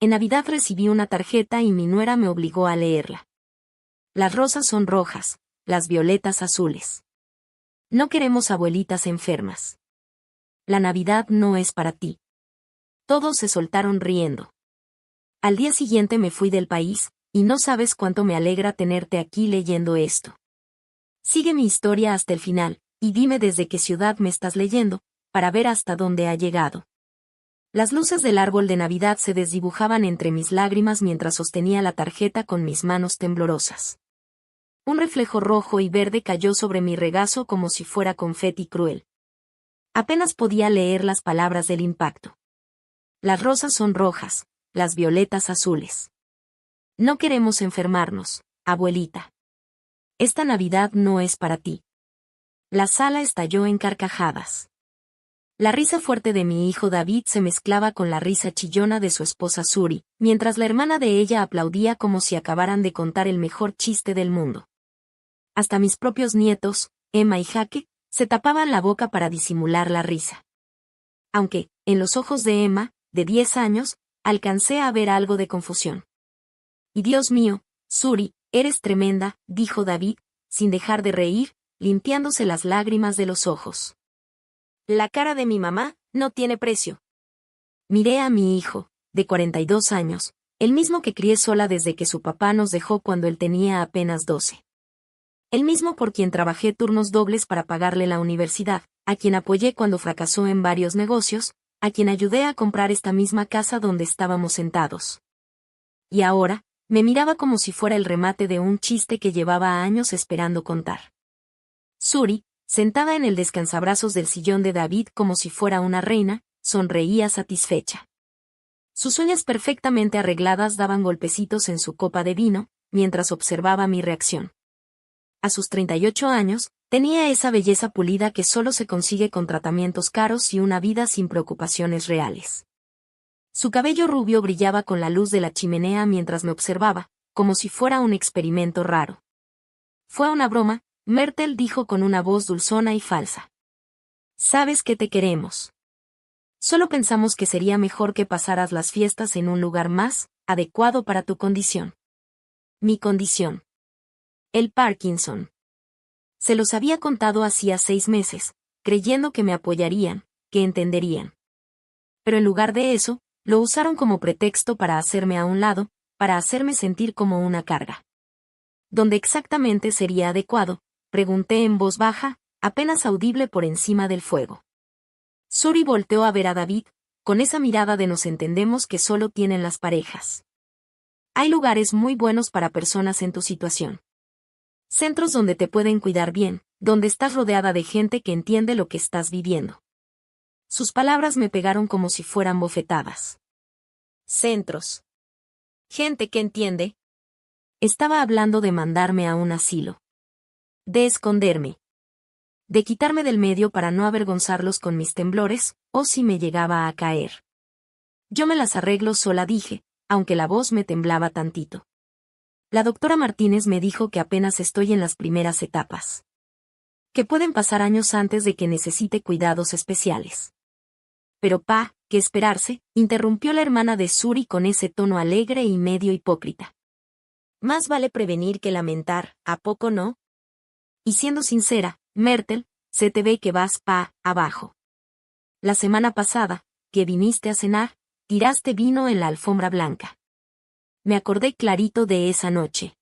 En Navidad recibí una tarjeta y mi nuera me obligó a leerla. Las rosas son rojas, las violetas azules. No queremos abuelitas enfermas. La Navidad no es para ti. Todos se soltaron riendo. Al día siguiente me fui del país, y no sabes cuánto me alegra tenerte aquí leyendo esto. Sigue mi historia hasta el final, y dime desde qué ciudad me estás leyendo, para ver hasta dónde ha llegado. Las luces del árbol de Navidad se desdibujaban entre mis lágrimas mientras sostenía la tarjeta con mis manos temblorosas. Un reflejo rojo y verde cayó sobre mi regazo como si fuera confeti cruel. Apenas podía leer las palabras del impacto. Las rosas son rojas, las violetas azules. No queremos enfermarnos, abuelita. Esta Navidad no es para ti. La sala estalló en carcajadas. La risa fuerte de mi hijo David se mezclaba con la risa chillona de su esposa Suri, mientras la hermana de ella aplaudía como si acabaran de contar el mejor chiste del mundo. Hasta mis propios nietos, Emma y Jake, se tapaban la boca para disimular la risa. Aunque, en los ojos de Emma, de 10 años, alcancé a ver algo de confusión. Y Dios mío, Suri, eres tremenda, dijo David, sin dejar de reír, limpiándose las lágrimas de los ojos. La cara de mi mamá no tiene precio. Miré a mi hijo, de 42 años, el mismo que crié sola desde que su papá nos dejó cuando él tenía apenas 12. El mismo por quien trabajé turnos dobles para pagarle la universidad, a quien apoyé cuando fracasó en varios negocios, a quien ayudé a comprar esta misma casa donde estábamos sentados. Y ahora, me miraba como si fuera el remate de un chiste que llevaba años esperando contar. Suri, sentada en el descansabrazos del sillón de David como si fuera una reina, sonreía satisfecha. Sus uñas perfectamente arregladas daban golpecitos en su copa de vino, mientras observaba mi reacción. A sus 38 años, tenía esa belleza pulida que solo se consigue con tratamientos caros y una vida sin preocupaciones reales. Su cabello rubio brillaba con la luz de la chimenea mientras me observaba, como si fuera un experimento raro. Fue una broma, Myrtle dijo con una voz dulzona y falsa. Sabes que te queremos. Solo pensamos que sería mejor que pasaras las fiestas en un lugar más adecuado para tu condición. Mi condición. El Parkinson. Se los había contado hacía 6 meses, creyendo que me apoyarían, que entenderían. Pero en lugar de eso, lo usaron como pretexto para hacerme a un lado, para hacerme sentir como una carga. ¿Dónde exactamente sería adecuado?, pregunté en voz baja, apenas audible por encima del fuego. Suri volteó a ver a David, con esa mirada de nos entendemos que solo tienen las parejas. Hay lugares muy buenos para personas en tu situación. Centros donde te pueden cuidar bien, donde estás rodeada de gente que entiende lo que estás viviendo. Sus palabras me pegaron como si fueran bofetadas. Centros. Gente que entiende. Estaba hablando de mandarme a un asilo. De esconderme. De quitarme del medio para no avergonzarlos con mis temblores, o si me llegaba a caer. Yo me las arreglo sola, dije, aunque la voz me temblaba tantito. La doctora Martínez me dijo que apenas estoy en las primeras etapas. Que pueden pasar años antes de que necesite cuidados especiales. Pero ¿qué esperarse?, interrumpió la hermana de Suri con ese tono alegre y medio hipócrita. Más vale prevenir que lamentar, ¿a poco no? Y siendo sincera, Myrtle, se te ve que vas abajo. La semana pasada, que viniste a cenar, tiraste vino en la alfombra blanca. Me acordé clarito de esa noche.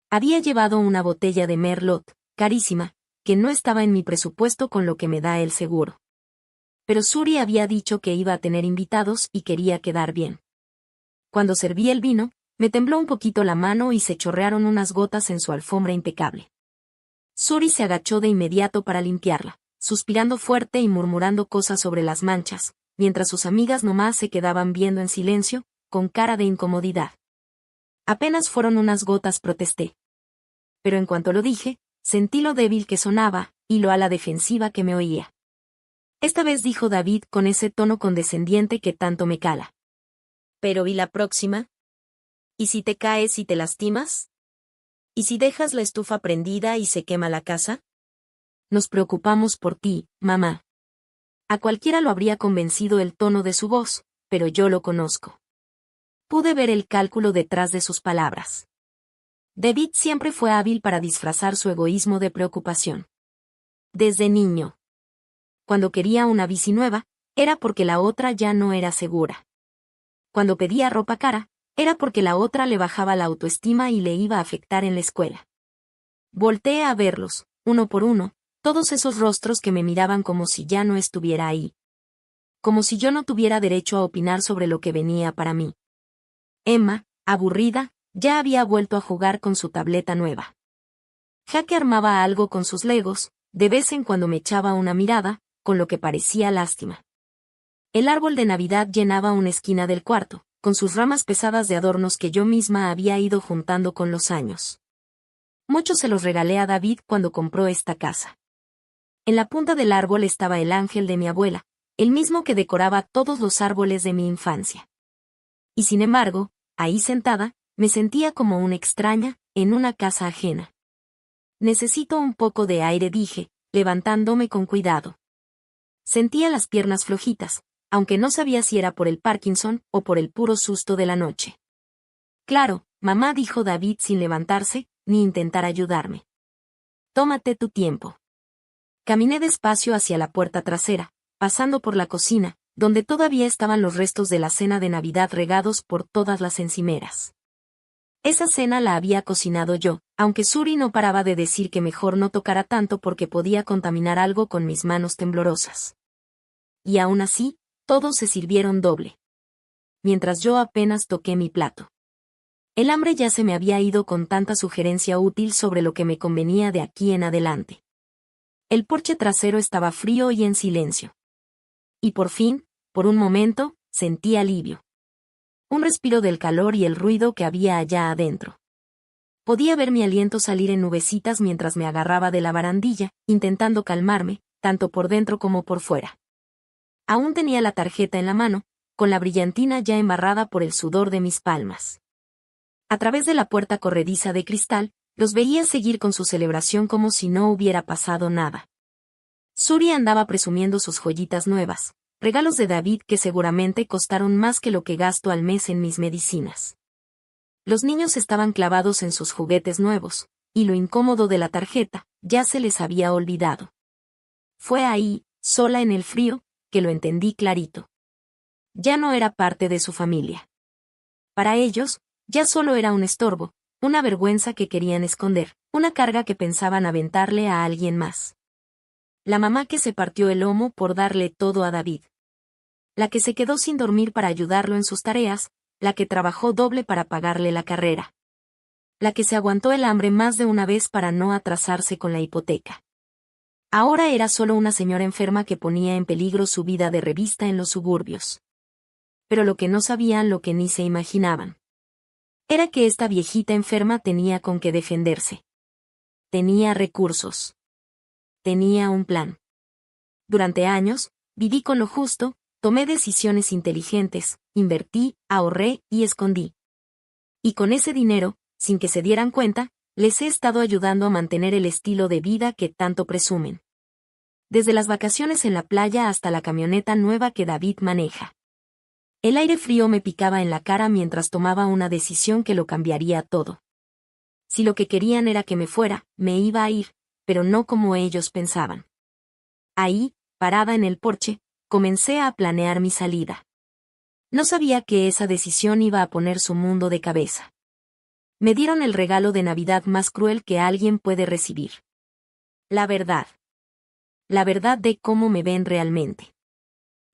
Había llevado una botella de Merlot, carísima, que no estaba en mi presupuesto con lo que me da el seguro. Pero Suri había dicho que iba a tener invitados y quería quedar bien. Cuando serví el vino, me tembló un poquito la mano y se chorrearon unas gotas en su alfombra impecable. Suri se agachó de inmediato para limpiarla, suspirando fuerte y murmurando cosas sobre las manchas, mientras sus amigas nomás se quedaban viendo en silencio, con cara de incomodidad. Apenas fueron unas gotas, protesté. Pero en cuanto lo dije, sentí lo débil que sonaba, y lo a la defensiva que me oía. Esta vez dijo David con ese tono condescendiente que tanto me cala. Pero ¿y la próxima? ¿Y si te caes y te lastimas? ¿Y si dejas la estufa prendida y se quema la casa? Nos preocupamos por ti, mamá. A cualquiera lo habría convencido el tono de su voz, pero yo lo conozco. Pude ver el cálculo detrás de sus palabras. David siempre fue hábil para disfrazar su egoísmo de preocupación. Desde niño. Cuando quería una bici nueva, era porque la otra ya no era segura. Cuando pedía ropa cara, era porque la otra le bajaba la autoestima y le iba a afectar en la escuela. Volteé a verlos, uno por uno, todos esos rostros que me miraban como si ya no estuviera ahí. Como si yo no tuviera derecho a opinar sobre lo que venía para mí. Emma, aburrida, ya había vuelto a jugar con su tableta nueva. Jaque armaba algo con sus legos, de vez en cuando me echaba una mirada, con lo que parecía lástima. El árbol de Navidad llenaba una esquina del cuarto, con sus ramas pesadas de adornos que yo misma había ido juntando con los años. Muchos se los regalé a David cuando compró esta casa. En la punta del árbol estaba el ángel de mi abuela, el mismo que decoraba todos los árboles de mi infancia. Y sin embargo, ahí sentada, me sentía como una extraña, en una casa ajena. Necesito un poco de aire, dije, levantándome con cuidado. Sentía las piernas flojitas, aunque no sabía si era por el Parkinson o por el puro susto de la noche. Claro, mamá, dijo David sin levantarse, ni intentar ayudarme. Tómate tu tiempo. Caminé despacio hacia la puerta trasera, pasando por la cocina, donde todavía estaban los restos de la cena de Navidad regados por todas las encimeras. Esa cena la había cocinado yo, aunque Suri no paraba de decir que mejor no tocara tanto porque podía contaminar algo con mis manos temblorosas. Y aún así, todos se sirvieron doble. Mientras yo apenas toqué mi plato. El hambre ya se me había ido con tanta sugerencia útil sobre lo que me convenía de aquí en adelante. El porche trasero estaba frío y en silencio. Y por fin, por un momento, sentí alivio. Un respiro del calor y el ruido que había allá adentro. Podía ver mi aliento salir en nubecitas mientras me agarraba de la barandilla, intentando calmarme, tanto por dentro como por fuera. Aún tenía la tarjeta en la mano, con la brillantina ya embarrada por el sudor de mis palmas. A través de la puerta corrediza de cristal, los veía seguir con su celebración como si no hubiera pasado nada. Suri andaba presumiendo sus joyitas nuevas, regalos de David que seguramente costaron más que lo que gasto al mes en mis medicinas. Los niños estaban clavados en sus juguetes nuevos, y lo incómodo de la tarjeta, ya se les había olvidado. Fue ahí, sola en el frío, que lo entendí clarito. Ya no era parte de su familia. Para ellos, ya solo era un estorbo, una vergüenza que querían esconder, una carga que pensaban aventarle a alguien más. La mamá que se partió el lomo por darle todo a David. La que se quedó sin dormir para ayudarlo en sus tareas, la que trabajó doble para pagarle la carrera. La que se aguantó el hambre más de una vez para no atrasarse con la hipoteca. Ahora era solo una señora enferma que ponía en peligro su vida de revista en los suburbios. Pero lo que no sabían, lo que ni se imaginaban, era que esta viejita enferma tenía con qué defenderse. Tenía recursos. Tenía un plan. Durante años, viví con lo justo, tomé decisiones inteligentes, invertí, ahorré y escondí. Y con ese dinero, sin que se dieran cuenta, les he estado ayudando a mantener el estilo de vida que tanto presumen. Desde las vacaciones en la playa hasta la camioneta nueva que David maneja. El aire frío me picaba en la cara mientras tomaba una decisión que lo cambiaría todo. Si lo que querían era que me fuera, me iba a ir, pero no como ellos pensaban. Ahí, parada en el porche, comencé a planear mi salida. No sabía que esa decisión iba a poner su mundo de cabeza. Me dieron el regalo de Navidad más cruel que alguien puede recibir. La verdad. La verdad de cómo me ven realmente.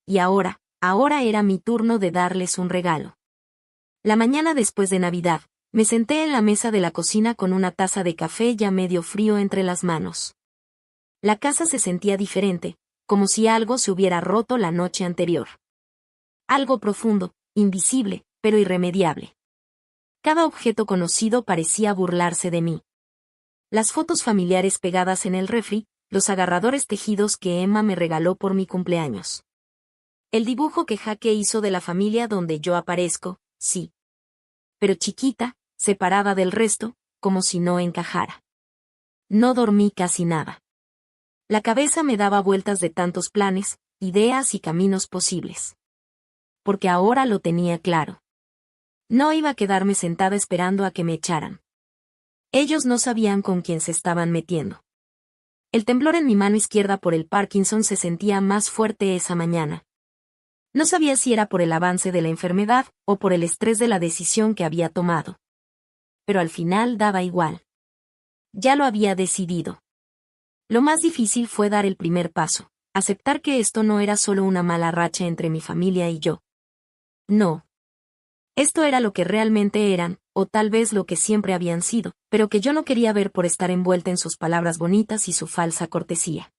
Y ahora era mi turno de darles un regalo. La mañana después de Navidad, me senté en la mesa de la cocina con una taza de café ya medio frío entre las manos. La casa se sentía diferente, como si algo se hubiera roto la noche anterior. Algo profundo, invisible, pero irremediable. Cada objeto conocido parecía burlarse de mí. Las fotos familiares pegadas en el refri, los agarradores tejidos que Emma me regaló por mi cumpleaños. El dibujo que Jaque hizo de la familia donde yo aparezco, sí. Pero chiquita, separada del resto, como si no encajara. No dormí casi nada. La cabeza me daba vueltas de tantos planes, ideas y caminos posibles. Porque ahora lo tenía claro. No iba a quedarme sentada esperando a que me echaran. Ellos no sabían con quién se estaban metiendo. El temblor en mi mano izquierda por el Parkinson se sentía más fuerte esa mañana. No sabía si era por el avance de la enfermedad o por el estrés de la decisión que había tomado. Pero al final daba igual. Ya lo había decidido. Lo más difícil fue dar el primer paso, aceptar que esto no era solo una mala racha entre mi familia y yo. No. Esto era lo que realmente eran, o tal vez lo que siempre habían sido, pero que yo no quería ver por estar envuelta en sus palabras bonitas y su falsa cortesía.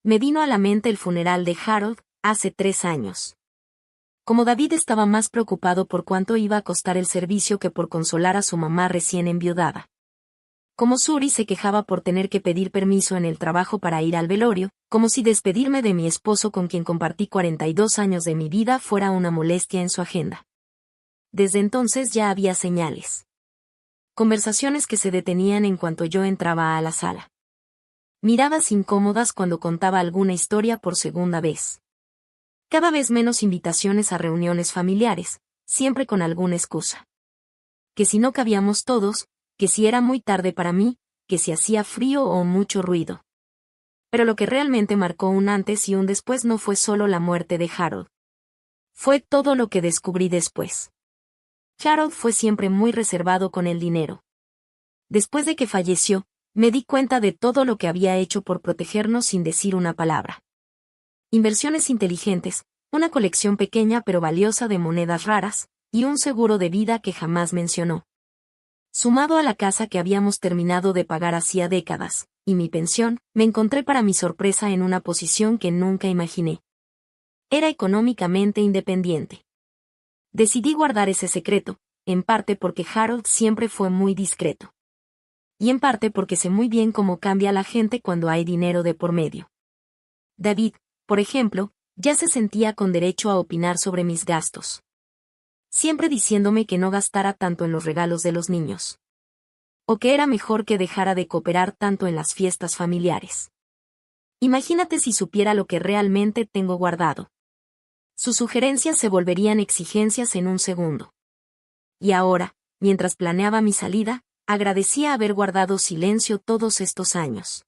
Me vino a la mente el funeral de Harold, hace 3 años. Como David estaba más preocupado por cuánto iba a costar el servicio que por consolar a su mamá recién enviudada. Como Suri se quejaba por tener que pedir permiso en el trabajo para ir al velorio, como si despedirme de mi esposo con quien compartí 42 años de mi vida fuera una molestia en su agenda. Desde entonces ya había señales. Conversaciones que se detenían en cuanto yo entraba a la sala. Miradas incómodas cuando contaba alguna historia por segunda vez. Cada vez menos invitaciones a reuniones familiares, siempre con alguna excusa. Que si no cabíamos todos, que si era muy tarde para mí, que si hacía frío o mucho ruido. Pero lo que realmente marcó un antes y un después no fue solo la muerte de Harold. Fue todo lo que descubrí después. Harold fue siempre muy reservado con el dinero. Después de que falleció, me di cuenta de todo lo que había hecho por protegernos sin decir una palabra. Inversiones inteligentes, una colección pequeña pero valiosa de monedas raras, y un seguro de vida que jamás mencionó. Sumado a la casa que habíamos terminado de pagar hacía décadas, y mi pensión, me encontré para mi sorpresa en una posición que nunca imaginé. Era económicamente independiente. Decidí guardar ese secreto, en parte porque Harold siempre fue muy discreto. Y en parte porque sé muy bien cómo cambia la gente cuando hay dinero de por medio. David, por ejemplo, ya se sentía con derecho a opinar sobre mis gastos. Siempre diciéndome que no gastara tanto en los regalos de los niños. O que era mejor que dejara de cooperar tanto en las fiestas familiares. Imagínate si supiera lo que realmente tengo guardado. Sus sugerencias se volverían exigencias en un segundo. Y ahora, mientras planeaba mi salida, agradecía haber guardado silencio todos estos años.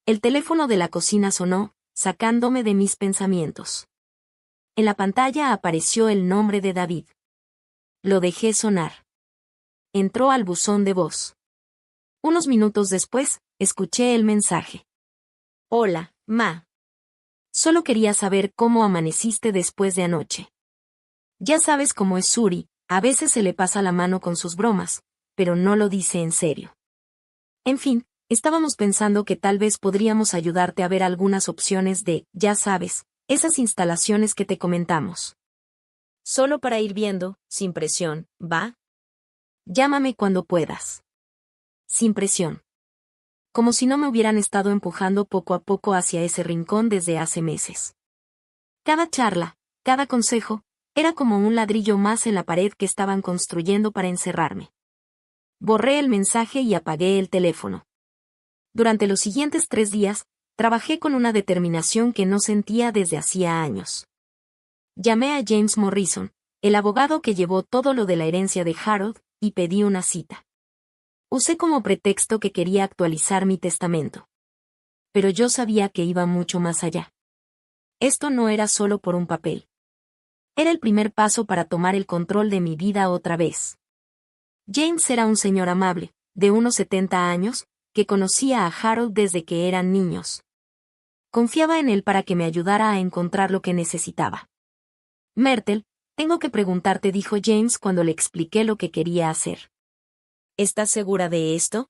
El teléfono de la cocina sonó, sacándome de mis pensamientos. En la pantalla apareció el nombre de David. Lo dejé sonar. Entró al buzón de voz. Unos minutos después, escuché el mensaje. Hola, Ma. Solo quería saber cómo amaneciste después de anoche. Ya sabes cómo es Suri, a veces se le pasa la mano con sus bromas, pero no lo dice en serio. En fin, estábamos pensando que tal vez podríamos ayudarte a ver algunas opciones de, ya sabes, esas instalaciones que te comentamos. Solo para ir viendo, sin presión, ¿va? Llámame cuando puedas. Sin presión. Como si no me hubieran estado empujando poco a poco hacia ese rincón desde hace meses. Cada charla, cada consejo, era como un ladrillo más en la pared que estaban construyendo para encerrarme. Borré el mensaje y apagué el teléfono. Durante los siguientes 3 días, trabajé con una determinación que no sentía desde hacía años. Llamé a James Morrison, el abogado que llevó todo lo de la herencia de Harold, y pedí una cita. Usé como pretexto que quería actualizar mi testamento. Pero yo sabía que iba mucho más allá. Esto no era solo por un papel. Era el primer paso para tomar el control de mi vida otra vez. James era un señor amable, de unos 70 años, que conocía a Harold desde que eran niños. Confiaba en él para que me ayudara a encontrar lo que necesitaba. Myrtle, tengo que preguntarte, dijo James cuando le expliqué lo que quería hacer. ¿Estás segura de esto?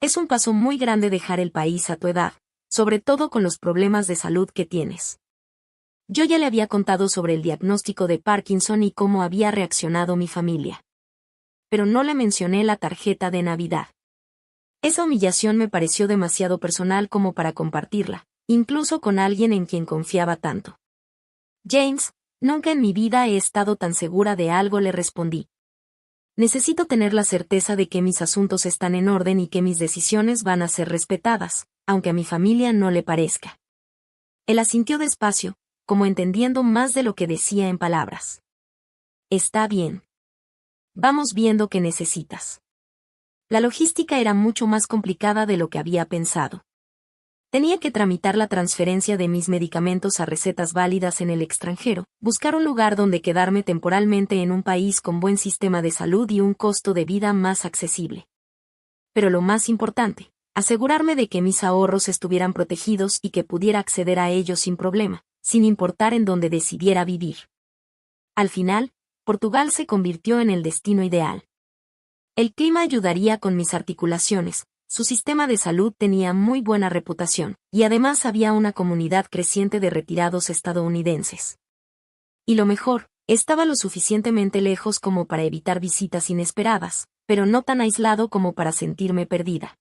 Es un paso muy grande dejar el país a tu edad, sobre todo con los problemas de salud que tienes. Yo ya le había contado sobre el diagnóstico de Parkinson y cómo había reaccionado mi familia. Pero no le mencioné la tarjeta de Navidad. Esa humillación me pareció demasiado personal como para compartirla, incluso con alguien en quien confiaba tanto. James, nunca en mi vida he estado tan segura de algo, le respondí. Necesito tener la certeza de que mis asuntos están en orden y que mis decisiones van a ser respetadas, aunque a mi familia no le parezca. Él asintió despacio, como entendiendo más de lo que decía en palabras. Está bien. Vamos viendo qué necesitas. La logística era mucho más complicada de lo que había pensado. Tenía que tramitar la transferencia de mis medicamentos a recetas válidas en el extranjero, buscar un lugar donde quedarme temporalmente en un país con buen sistema de salud y un costo de vida más accesible. Pero lo más importante, asegurarme de que mis ahorros estuvieran protegidos y que pudiera acceder a ellos sin problema, sin importar en dónde decidiera vivir. Al final, Portugal se convirtió en el destino ideal. El clima ayudaría con mis articulaciones. Su sistema de salud tenía muy buena reputación, y además había una comunidad creciente de retirados estadounidenses. Y lo mejor, estaba lo suficientemente lejos como para evitar visitas inesperadas, pero no tan aislado como para sentirme perdida.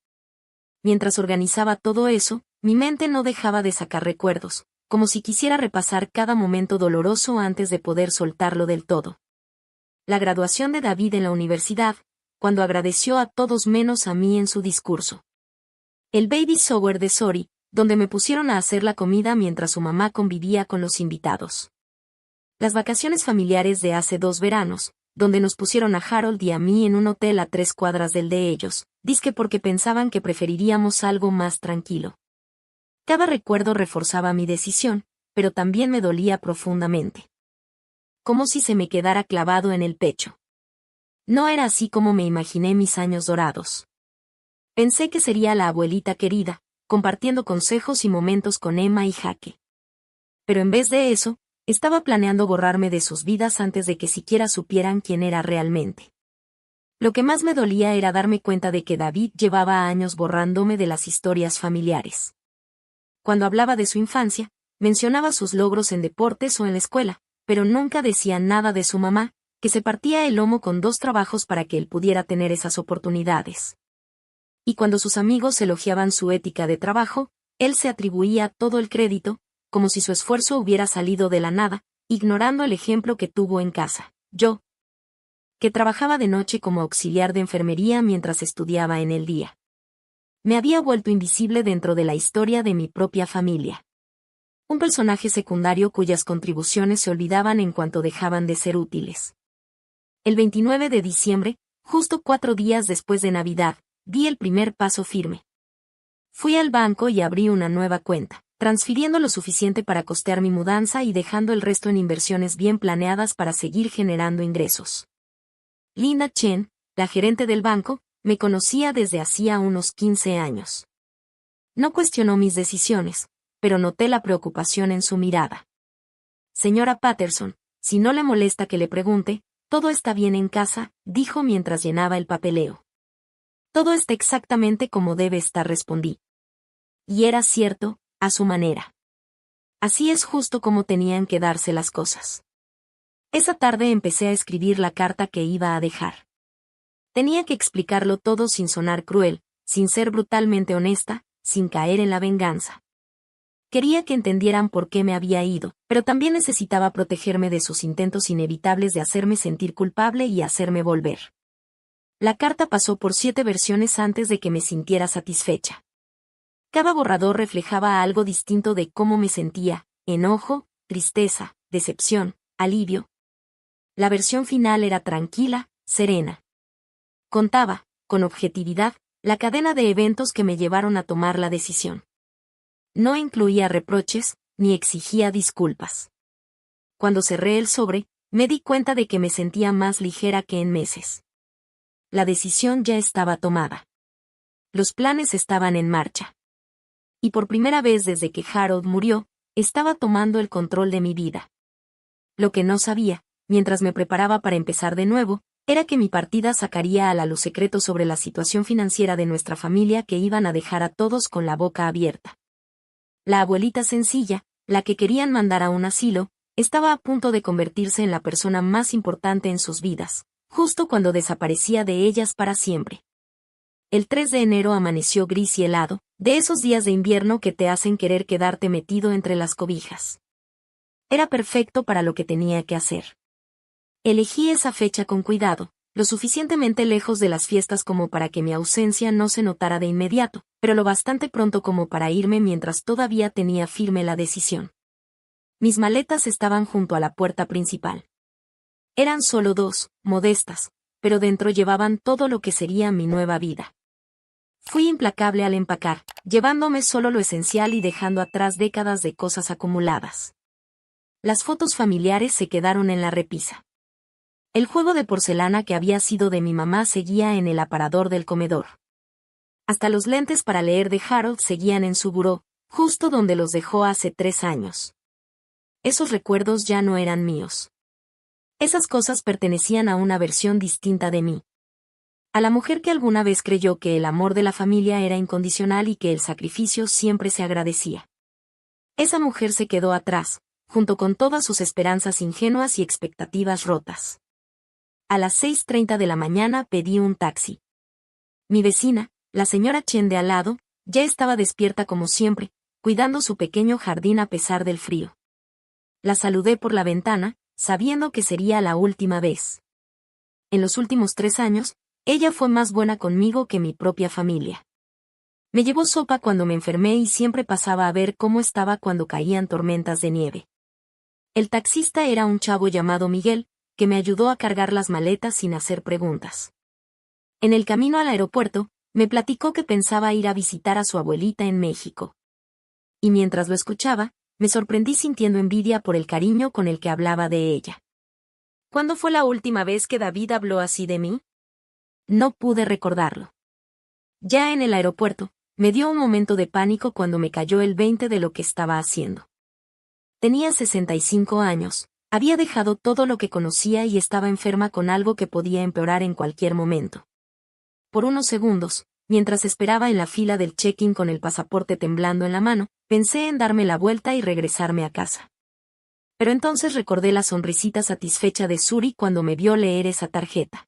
Mientras organizaba todo eso, mi mente no dejaba de sacar recuerdos, como si quisiera repasar cada momento doloroso antes de poder soltarlo del todo. La graduación de David en la universidad, cuando agradeció a todos menos a mí en su discurso. El baby shower de Sori, donde me pusieron a hacer la comida mientras su mamá convivía con los invitados. Las vacaciones familiares de hace 2 veranos, donde nos pusieron a Harold y a mí en un hotel a 3 cuadras del de ellos, dizque porque pensaban que preferiríamos algo más tranquilo. Cada recuerdo reforzaba mi decisión, pero también me dolía profundamente. Como si se me quedara clavado en el pecho. No era así como me imaginé mis años dorados. Pensé que sería la abuelita querida, compartiendo consejos y momentos con Emma y Jaque. Pero en vez de eso, estaba planeando borrarme de sus vidas antes de que siquiera supieran quién era realmente. Lo que más me dolía era darme cuenta de que David llevaba años borrándome de las historias familiares. Cuando hablaba de su infancia, mencionaba sus logros en deportes o en la escuela, pero nunca decía nada de su mamá, que se partía el lomo con 2 trabajos para que él pudiera tener esas oportunidades. Y cuando sus amigos elogiaban su ética de trabajo, él se atribuía todo el crédito, como si su esfuerzo hubiera salido de la nada, ignorando el ejemplo que tuvo en casa. Yo, que trabajaba de noche como auxiliar de enfermería mientras estudiaba en el día. Me había vuelto invisible dentro de la historia de mi propia familia. Un personaje secundario cuyas contribuciones se olvidaban en cuanto dejaban de ser útiles. El 29 de diciembre, justo 4 días después de Navidad, di el primer paso firme. Fui al banco y abrí una nueva cuenta, transfiriendo lo suficiente para costear mi mudanza y dejando el resto en inversiones bien planeadas para seguir generando ingresos. Linda Chen, la gerente del banco, me conocía desde hacía unos 15 años. No cuestionó mis decisiones, pero noté la preocupación en su mirada. Señora Patterson, si no le molesta que le pregunte, «¿Todo está bien en casa?», dijo mientras llenaba el papeleo. «Todo está exactamente como debe estar», respondí. Y era cierto, a su manera. Así es justo como tenían que darse las cosas. Esa tarde empecé a escribir la carta que iba a dejar. Tenía que explicarlo todo sin sonar cruel, sin ser brutalmente honesta, sin caer en la venganza. Quería que entendieran por qué me había ido, pero también necesitaba protegerme de sus intentos inevitables de hacerme sentir culpable y hacerme volver. La carta pasó por 7 versiones antes de que me sintiera satisfecha. Cada borrador reflejaba algo distinto de cómo me sentía: enojo, tristeza, decepción, alivio. La versión final era tranquila, serena. Contaba, con objetividad, la cadena de eventos que me llevaron a tomar la decisión. No incluía reproches, ni exigía disculpas. Cuando cerré el sobre, me di cuenta de que me sentía más ligera que en meses. La decisión ya estaba tomada. Los planes estaban en marcha. Y por primera vez desde que Harold murió, estaba tomando el control de mi vida. Lo que no sabía, mientras me preparaba para empezar de nuevo, era que mi partida sacaría a la luz secretos sobre la situación financiera de nuestra familia que iban a dejar a todos con la boca abierta. La abuelita sencilla, la que querían mandar a un asilo, estaba a punto de convertirse en la persona más importante en sus vidas, justo cuando desaparecía de ellas para siempre. El 3 de enero amaneció gris y helado, de esos días de invierno que te hacen querer quedarte metido entre las cobijas. Era perfecto para lo que tenía que hacer. Elegí esa fecha con cuidado, lo suficientemente lejos de las fiestas como para que mi ausencia no se notara de inmediato, pero lo bastante pronto como para irme mientras todavía tenía firme la decisión. Mis maletas estaban junto a la puerta principal. Eran solo 2, modestas, pero dentro llevaban todo lo que sería mi nueva vida. Fui implacable al empacar, llevándome solo lo esencial y dejando atrás décadas de cosas acumuladas. Las fotos familiares se quedaron en la repisa. El juego de porcelana que había sido de mi mamá seguía en el aparador del comedor. Hasta los lentes para leer de Harold seguían en su buró, justo donde los dejó hace 3 años. Esos recuerdos ya no eran míos. Esas cosas pertenecían a una versión distinta de mí. A la mujer que alguna vez creyó que el amor de la familia era incondicional y que el sacrificio siempre se agradecía. Esa mujer se quedó atrás, junto con todas sus esperanzas ingenuas y expectativas rotas. A las 6:30 de la mañana pedí un taxi. Mi vecina, la señora Chen de al lado, ya estaba despierta como siempre, cuidando su pequeño jardín a pesar del frío. La saludé por la ventana, sabiendo que sería la última vez. En los últimos 3 años, ella fue más buena conmigo que mi propia familia. Me llevó sopa cuando me enfermé y siempre pasaba a ver cómo estaba cuando caían tormentas de nieve. El taxista era un chavo llamado Miguel, que me ayudó a cargar las maletas sin hacer preguntas. En el camino al aeropuerto, me platicó que pensaba ir a visitar a su abuelita en México. Y mientras lo escuchaba, me sorprendí sintiendo envidia por el cariño con el que hablaba de ella. ¿Cuándo fue la última vez que David habló así de mí? No pude recordarlo. Ya en el aeropuerto, me dio un momento de pánico cuando me cayó el 20 de lo que estaba haciendo. Tenía 65 años, había dejado todo lo que conocía y estaba enferma con algo que podía empeorar en cualquier momento. Por unos segundos, mientras esperaba en la fila del check-in con el pasaporte temblando en la mano, pensé en darme la vuelta y regresarme a casa. Pero entonces recordé la sonrisita satisfecha de Suri cuando me vio leer esa tarjeta.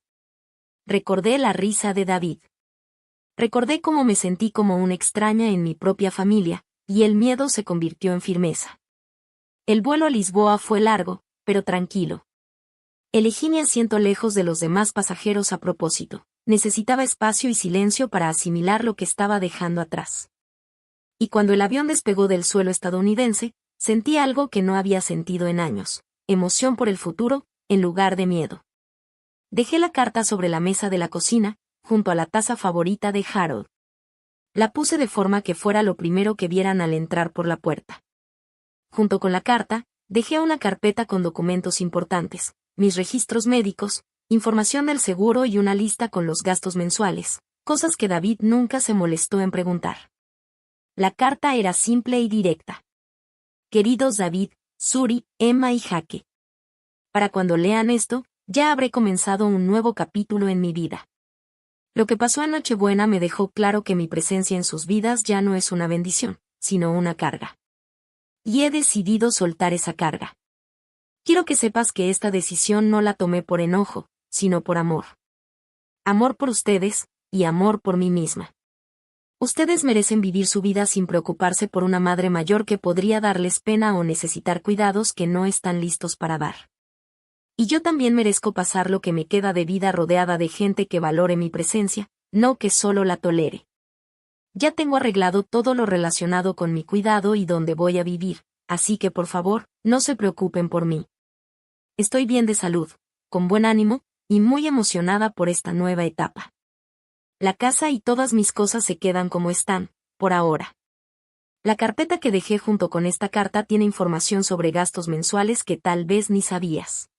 Recordé la risa de David. Recordé cómo me sentí como una extraña en mi propia familia, y el miedo se convirtió en firmeza. El vuelo a Lisboa fue largo, pero tranquilo. Elegí mi asiento lejos de los demás pasajeros a propósito. Necesitaba espacio y silencio para asimilar lo que estaba dejando atrás. Y cuando el avión despegó del suelo estadounidense, sentí algo que no había sentido en años: emoción por el futuro, en lugar de miedo. Dejé la carta sobre la mesa de la cocina, junto a la taza favorita de Harold. La puse de forma que fuera lo primero que vieran al entrar por la puerta. Junto con la carta, dejé una carpeta con documentos importantes, mis registros médicos, información del seguro y una lista con los gastos mensuales, cosas que David nunca se molestó en preguntar. La carta era simple y directa. Queridos David, Suri, Emma y Jaque. Para cuando lean esto, ya habré comenzado un nuevo capítulo en mi vida. Lo que pasó en Nochebuena me dejó claro que mi presencia en sus vidas ya no es una bendición, sino una carga. Y he decidido soltar esa carga. Quiero que sepas que esta decisión no la tomé por enojo, sino por amor. Amor por ustedes, y amor por mí misma. Ustedes merecen vivir su vida sin preocuparse por una madre mayor que podría darles pena o necesitar cuidados que no están listos para dar. Y yo también merezco pasar lo que me queda de vida rodeada de gente que valore mi presencia, no que solo la tolere. Ya tengo arreglado todo lo relacionado con mi cuidado y dónde voy a vivir, así que por favor, no se preocupen por mí. Estoy bien de salud, con buen ánimo, y muy emocionada por esta nueva etapa. La casa y todas mis cosas se quedan como están, por ahora. La carpeta que dejé junto con esta carta tiene información sobre gastos mensuales que tal vez ni sabías.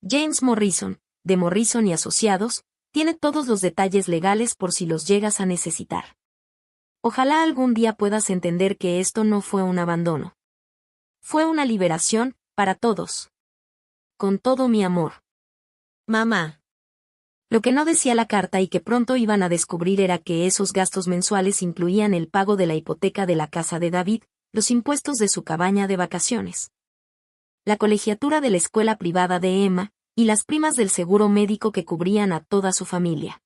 James Morrison, de Morrison y Asociados, tiene todos los detalles legales por si los llegas a necesitar. Ojalá algún día puedas entender que esto no fue un abandono. Fue una liberación, para todos. Con todo mi amor. Mamá. Lo que no decía la carta y que pronto iban a descubrir era que esos gastos mensuales incluían el pago de la hipoteca de la casa de David, los impuestos de su cabaña de vacaciones, la colegiatura de la escuela privada de Emma, y las primas del seguro médico que cubrían a toda su familia.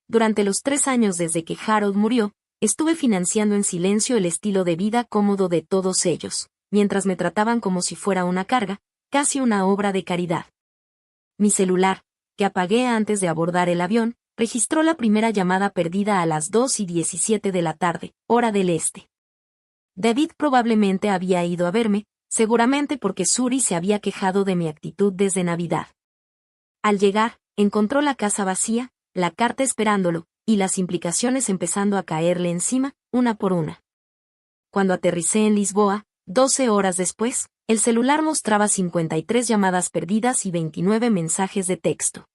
Durante los 3 años desde que Harold murió, estuve financiando en silencio el estilo de vida cómodo de todos ellos, mientras me trataban como si fuera una carga, casi una obra de caridad. Mi celular, que apagué antes de abordar el avión, registró la primera llamada perdida a las 2:17 de la tarde, hora del este. David probablemente había ido a verme, seguramente porque Suri se había quejado de mi actitud desde Navidad. Al llegar, encontró la casa vacía, la carta esperándolo, y las implicaciones empezando a caerle encima, una por una. Cuando aterricé en Lisboa, 12 horas después, el celular mostraba 53 llamadas perdidas y 29 mensajes de texto.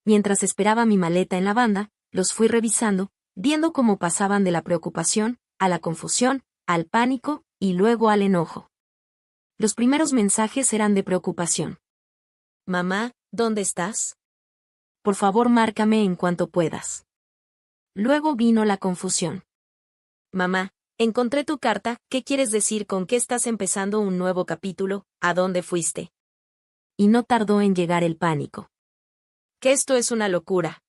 Mientras esperaba mi maleta en la banda, los fui revisando, viendo cómo pasaban de la preocupación, a la confusión, al pánico, y luego al enojo. Los primeros mensajes eran de preocupación. Mamá, ¿dónde estás? Por favor, márcame en cuanto puedas. Luego vino la confusión. Mamá, encontré tu carta, ¿qué quieres decir con que estás empezando un nuevo capítulo? ¿A dónde fuiste? Y no tardó en llegar el pánico. Que esto es una locura.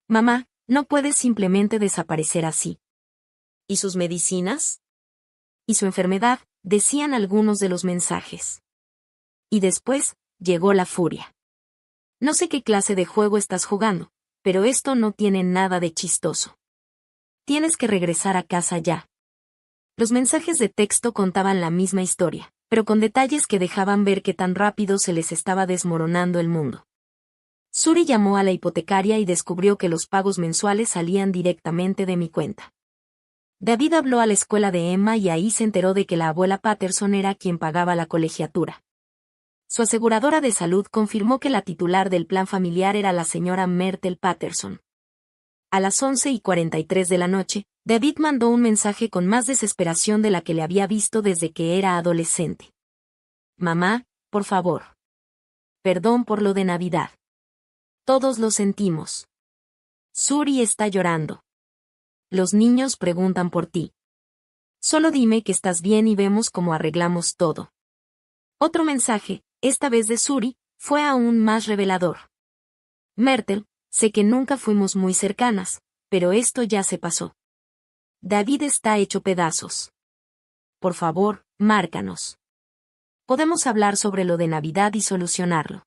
Mamá, no puedes simplemente desaparecer así. ¿Y sus medicinas? Y su enfermedad, decían algunos de los mensajes. Y después, llegó la furia. No sé qué clase de juego estás jugando, pero esto no tiene nada de chistoso. Tienes que regresar a casa ya. Los mensajes de texto contaban la misma historia, pero con detalles que dejaban ver que tan rápido se les estaba desmoronando el mundo. Suri llamó a la hipotecaria y descubrió que los pagos mensuales salían directamente de mi cuenta. David habló a la escuela de Emma y ahí se enteró de que la abuela Patterson era quien pagaba la colegiatura. Su aseguradora de salud confirmó que la titular del plan familiar era la señora Myrtle Patterson. A las 11:43 de la noche, David mandó un mensaje con más desesperación de la que le había visto desde que era adolescente. Mamá, por favor. Perdón por lo de Navidad. Todos lo sentimos. Suri está llorando. Los niños preguntan por ti. Solo dime que estás bien y vemos cómo arreglamos todo. Otro mensaje, esta vez de Suri, fue aún más revelador. Myrtle, sé que nunca fuimos muy cercanas, pero esto ya se pasó. David está hecho pedazos. Por favor, márcanos. Podemos hablar sobre lo de Navidad y solucionarlo.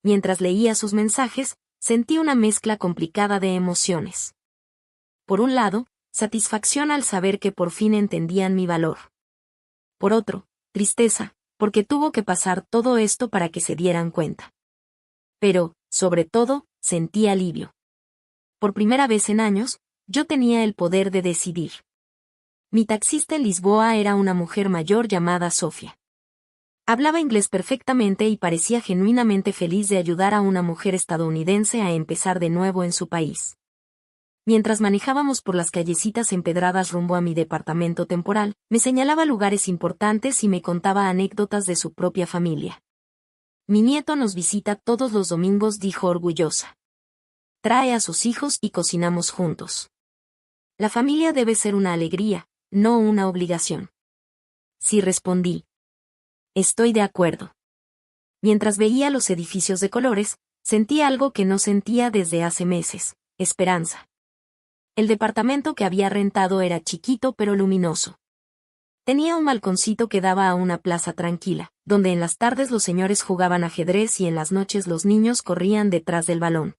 Mientras leía sus mensajes, sentí una mezcla complicada de emociones. Por un lado, satisfacción al saber que por fin entendían mi valor. Por otro, tristeza, porque tuvo que pasar todo esto para que se dieran cuenta. Pero, sobre todo, sentí alivio. Por primera vez en años, yo tenía el poder de decidir. Mi taxista en Lisboa era una mujer mayor llamada Sofía. Hablaba inglés perfectamente y parecía genuinamente feliz de ayudar a una mujer estadounidense a empezar de nuevo en su país. Mientras manejábamos por las callecitas empedradas rumbo a mi departamento temporal, me señalaba lugares importantes y me contaba anécdotas de su propia familia. Mi nieto nos visita todos los domingos, dijo orgullosa. Trae a sus hijos y cocinamos juntos. La familia debe ser una alegría, no una obligación. Sí, respondí. Estoy de acuerdo. Mientras veía los edificios de colores, sentí algo que no sentía desde hace meses, esperanza. El departamento que había rentado era chiquito pero luminoso. Tenía un balconcito que daba a una plaza tranquila, donde en las tardes los señores jugaban ajedrez y en las noches los niños corrían detrás del balón.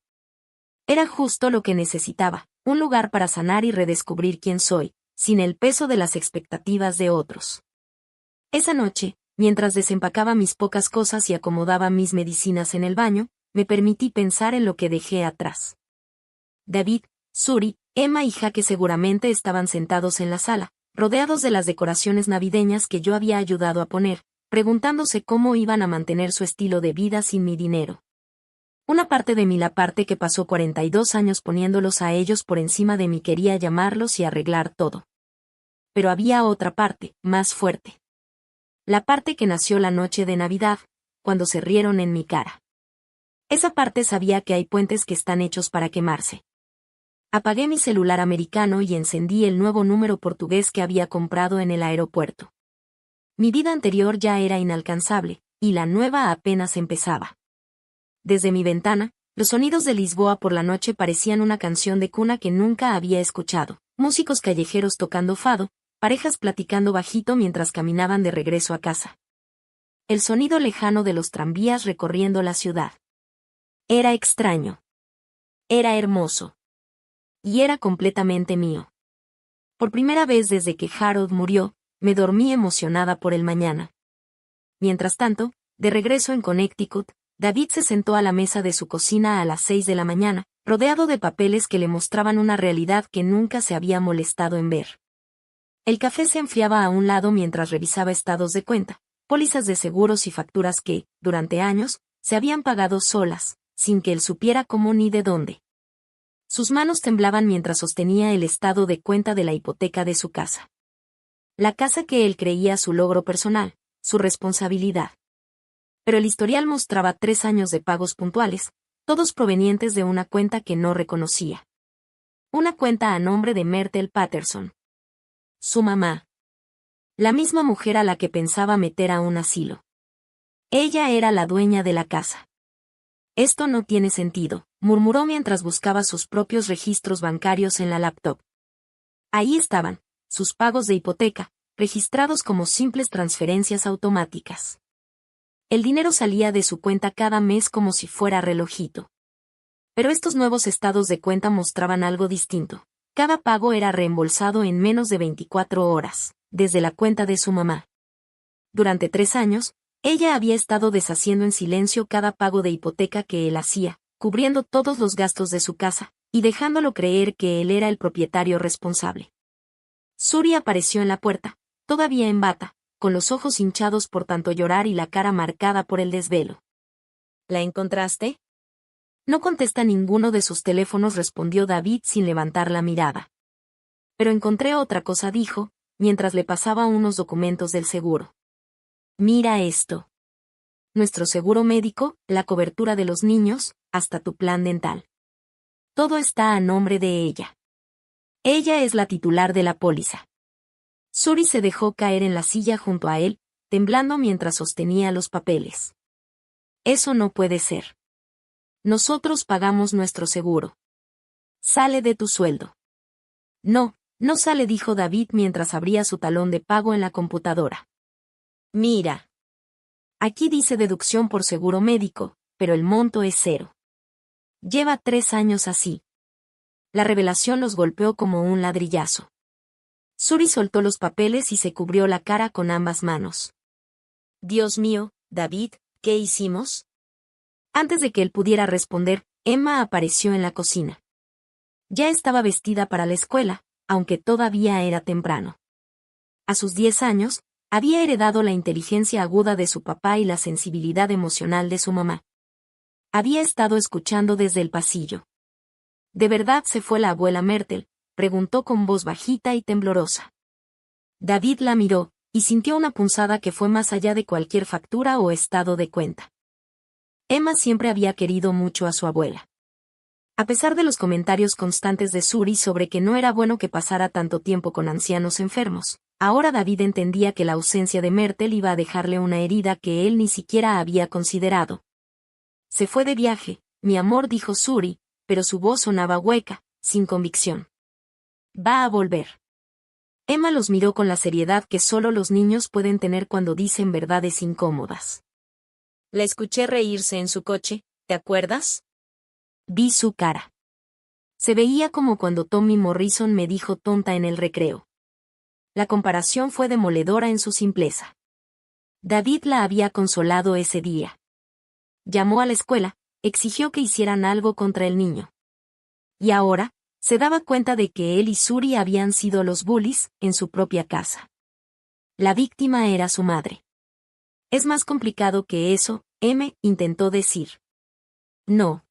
Era justo lo que necesitaba, un lugar para sanar y redescubrir quién soy, sin el peso de las expectativas de otros. Esa noche, mientras desempacaba mis pocas cosas y acomodaba mis medicinas en el baño, me permití pensar en lo que dejé atrás. David, Suri, Emma y Jaque seguramente estaban sentados en la sala, rodeados de las decoraciones navideñas que yo había ayudado a poner, preguntándose cómo iban a mantener su estilo de vida sin mi dinero. Una parte de mí, la parte que pasó 42 años poniéndolos a ellos por encima de mí, quería llamarlos y arreglar todo. Pero había otra parte, más fuerte. La parte que nació la noche de Navidad, cuando se rieron en mi cara. Esa parte sabía que hay puentes que están hechos para quemarse. Apagué mi celular americano y encendí el nuevo número portugués que había comprado en el aeropuerto. Mi vida anterior ya era inalcanzable, y la nueva apenas empezaba. Desde mi ventana, los sonidos de Lisboa por la noche parecían una canción de cuna que nunca había escuchado, músicos callejeros tocando fado, parejas platicando bajito mientras caminaban de regreso a casa. El sonido lejano de los tranvías recorriendo la ciudad. Era extraño. Era hermoso. Y era completamente mío. Por primera vez desde que Harold murió, me dormí emocionada por el mañana. Mientras tanto, de regreso en Connecticut, David se sentó a la mesa de su cocina a las 6 de la mañana, rodeado de papeles que le mostraban una realidad que nunca se había molestado en ver. El café se enfriaba a un lado mientras revisaba estados de cuenta, pólizas de seguros y facturas que, durante años, se habían pagado solas, sin que él supiera cómo ni de dónde. Sus manos temblaban mientras sostenía el estado de cuenta de la hipoteca de su casa. La casa que él creía su logro personal, su responsabilidad. Pero el historial mostraba 3 años de pagos puntuales, todos provenientes de una cuenta que no reconocía. Una cuenta a nombre de Myrtle Patterson. Su mamá. La misma mujer a la que pensaba meter a un asilo. Ella era la dueña de la casa. Esto no tiene sentido, murmuró mientras buscaba sus propios registros bancarios en la laptop. Ahí estaban, sus pagos de hipoteca, registrados como simples transferencias automáticas. El dinero salía de su cuenta cada mes como si fuera relojito. Pero estos nuevos estados de cuenta mostraban algo distinto. Cada pago era reembolsado en menos de 24 horas, desde la cuenta de su mamá. Durante 3 años, ella había estado deshaciendo en silencio cada pago de hipoteca que él hacía, cubriendo todos los gastos de su casa, y dejándolo creer que él era el propietario responsable. Suri apareció en la puerta, todavía en bata, con los ojos hinchados por tanto llorar y la cara marcada por el desvelo. ¿La encontraste? No contesta ninguno de sus teléfonos, respondió David sin levantar la mirada. Pero encontré otra cosa, dijo, mientras le pasaba unos documentos del seguro. Mira esto. Nuestro seguro médico, la cobertura de los niños, hasta tu plan dental. Todo está a nombre de ella. Ella es la titular de la póliza. Suri se dejó caer en la silla junto a él, temblando mientras sostenía los papeles. Eso no puede ser. Nosotros pagamos nuestro seguro. Sale de tu sueldo. No, no sale, dijo David mientras abría su talón de pago en la computadora. Mira. Aquí dice deducción por seguro médico, pero el monto es 0. Lleva 3 años así. La revelación los golpeó como un ladrillazo. Suri soltó los papeles y se cubrió la cara con ambas manos. Dios mío, David, ¿qué hicimos? Antes de que él pudiera responder, Emma apareció en la cocina. Ya estaba vestida para la escuela, aunque todavía era temprano. A sus 10 años, había heredado la inteligencia aguda de su papá y la sensibilidad emocional de su mamá. Había estado escuchando desde el pasillo. ¿De verdad se fue la abuela Myrtle?, preguntó con voz bajita y temblorosa. David la miró, y sintió una punzada que fue más allá de cualquier factura o estado de cuenta. Emma siempre había querido mucho a su abuela. A pesar de los comentarios constantes de Suri sobre que no era bueno que pasara tanto tiempo con ancianos enfermos, ahora David entendía que la ausencia de Myrtle iba a dejarle una herida que él ni siquiera había considerado. Se fue de viaje, mi amor, dijo Suri, pero su voz sonaba hueca, sin convicción. Va a volver. Emma los miró con la seriedad que solo los niños pueden tener cuando dicen verdades incómodas. La escuché reírse en su coche, ¿te acuerdas? Vi su cara. Se veía como cuando Tommy Morrison me dijo tonta en el recreo. La comparación fue demoledora en su simpleza. David la había consolado ese día. Llamó a la escuela, exigió que hicieran algo contra el niño. Y ahora, se daba cuenta de que él y Suri habían sido los bullies en su propia casa. La víctima era su madre. Es más complicado que eso, intentó decir. No.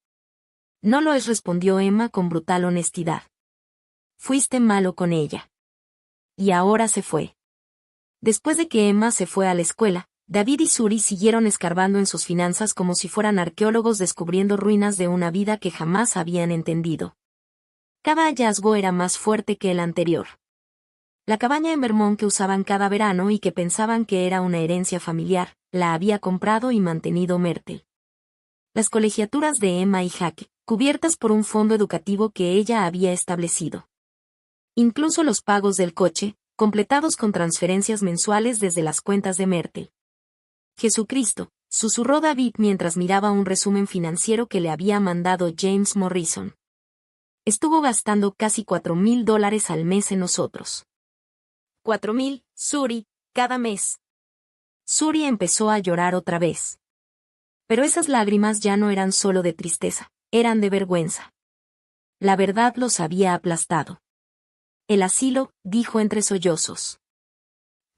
No lo es, respondió Emma con brutal honestidad. Fuiste malo con ella. Y ahora se fue. Después de que Emma se fue a la escuela, David y Suri siguieron escarbando en sus finanzas como si fueran arqueólogos descubriendo ruinas de una vida que jamás habían entendido. Cada hallazgo era más fuerte que el anterior. La cabaña en Vermont que usaban cada verano y que pensaban que era una herencia familiar, la había comprado y mantenido Myrtle. Las colegiaturas de Emma y Jack, cubiertas por un fondo educativo que ella había establecido. Incluso los pagos del coche, completados con transferencias mensuales desde las cuentas de Myrtle. Jesucristo, susurró David mientras miraba un resumen financiero que le había mandado James Morrison. Estuvo gastando casi $4,000 al mes en nosotros. 4,000, Suri, cada mes. Suri empezó a llorar otra vez. Pero esas lágrimas ya no eran solo de tristeza, eran de vergüenza. La verdad los había aplastado. El asilo, dijo entre sollozos.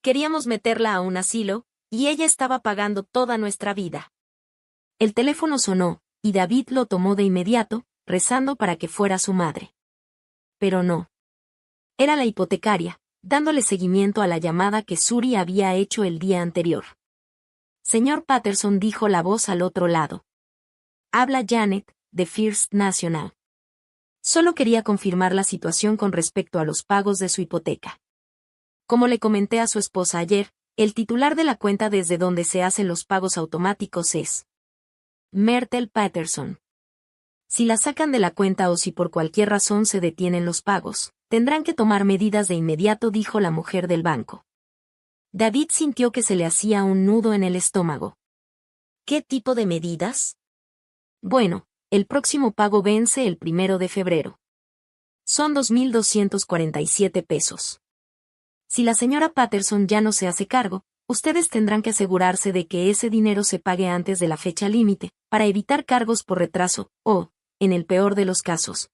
Queríamos meterla a un asilo, y ella estaba pagando toda nuestra vida. El teléfono sonó, y David lo tomó de inmediato, rezando para que fuera su madre. Pero no. Era la hipotecaria, dándole seguimiento a la llamada que Suri había hecho el día anterior. Señor Patterson, dijo la voz al otro lado. Habla Janet, de First National. Solo quería confirmar la situación con respecto a los pagos de su hipoteca. Como le comenté a su esposa ayer, el titular de la cuenta desde donde se hacen los pagos automáticos es Myrtle Patterson. Si la sacan de la cuenta o si por cualquier razón se detienen los pagos, tendrán que tomar medidas de inmediato, dijo la mujer del banco. David sintió que se le hacía un nudo en el estómago. ¿Qué tipo de medidas? Bueno, el próximo pago vence el 1 de febrero. Son 2.247 pesos. Si la señora Patterson ya no se hace cargo, ustedes tendrán que asegurarse de que ese dinero se pague antes de la fecha límite, para evitar cargos por retraso, o, en el peor de los casos,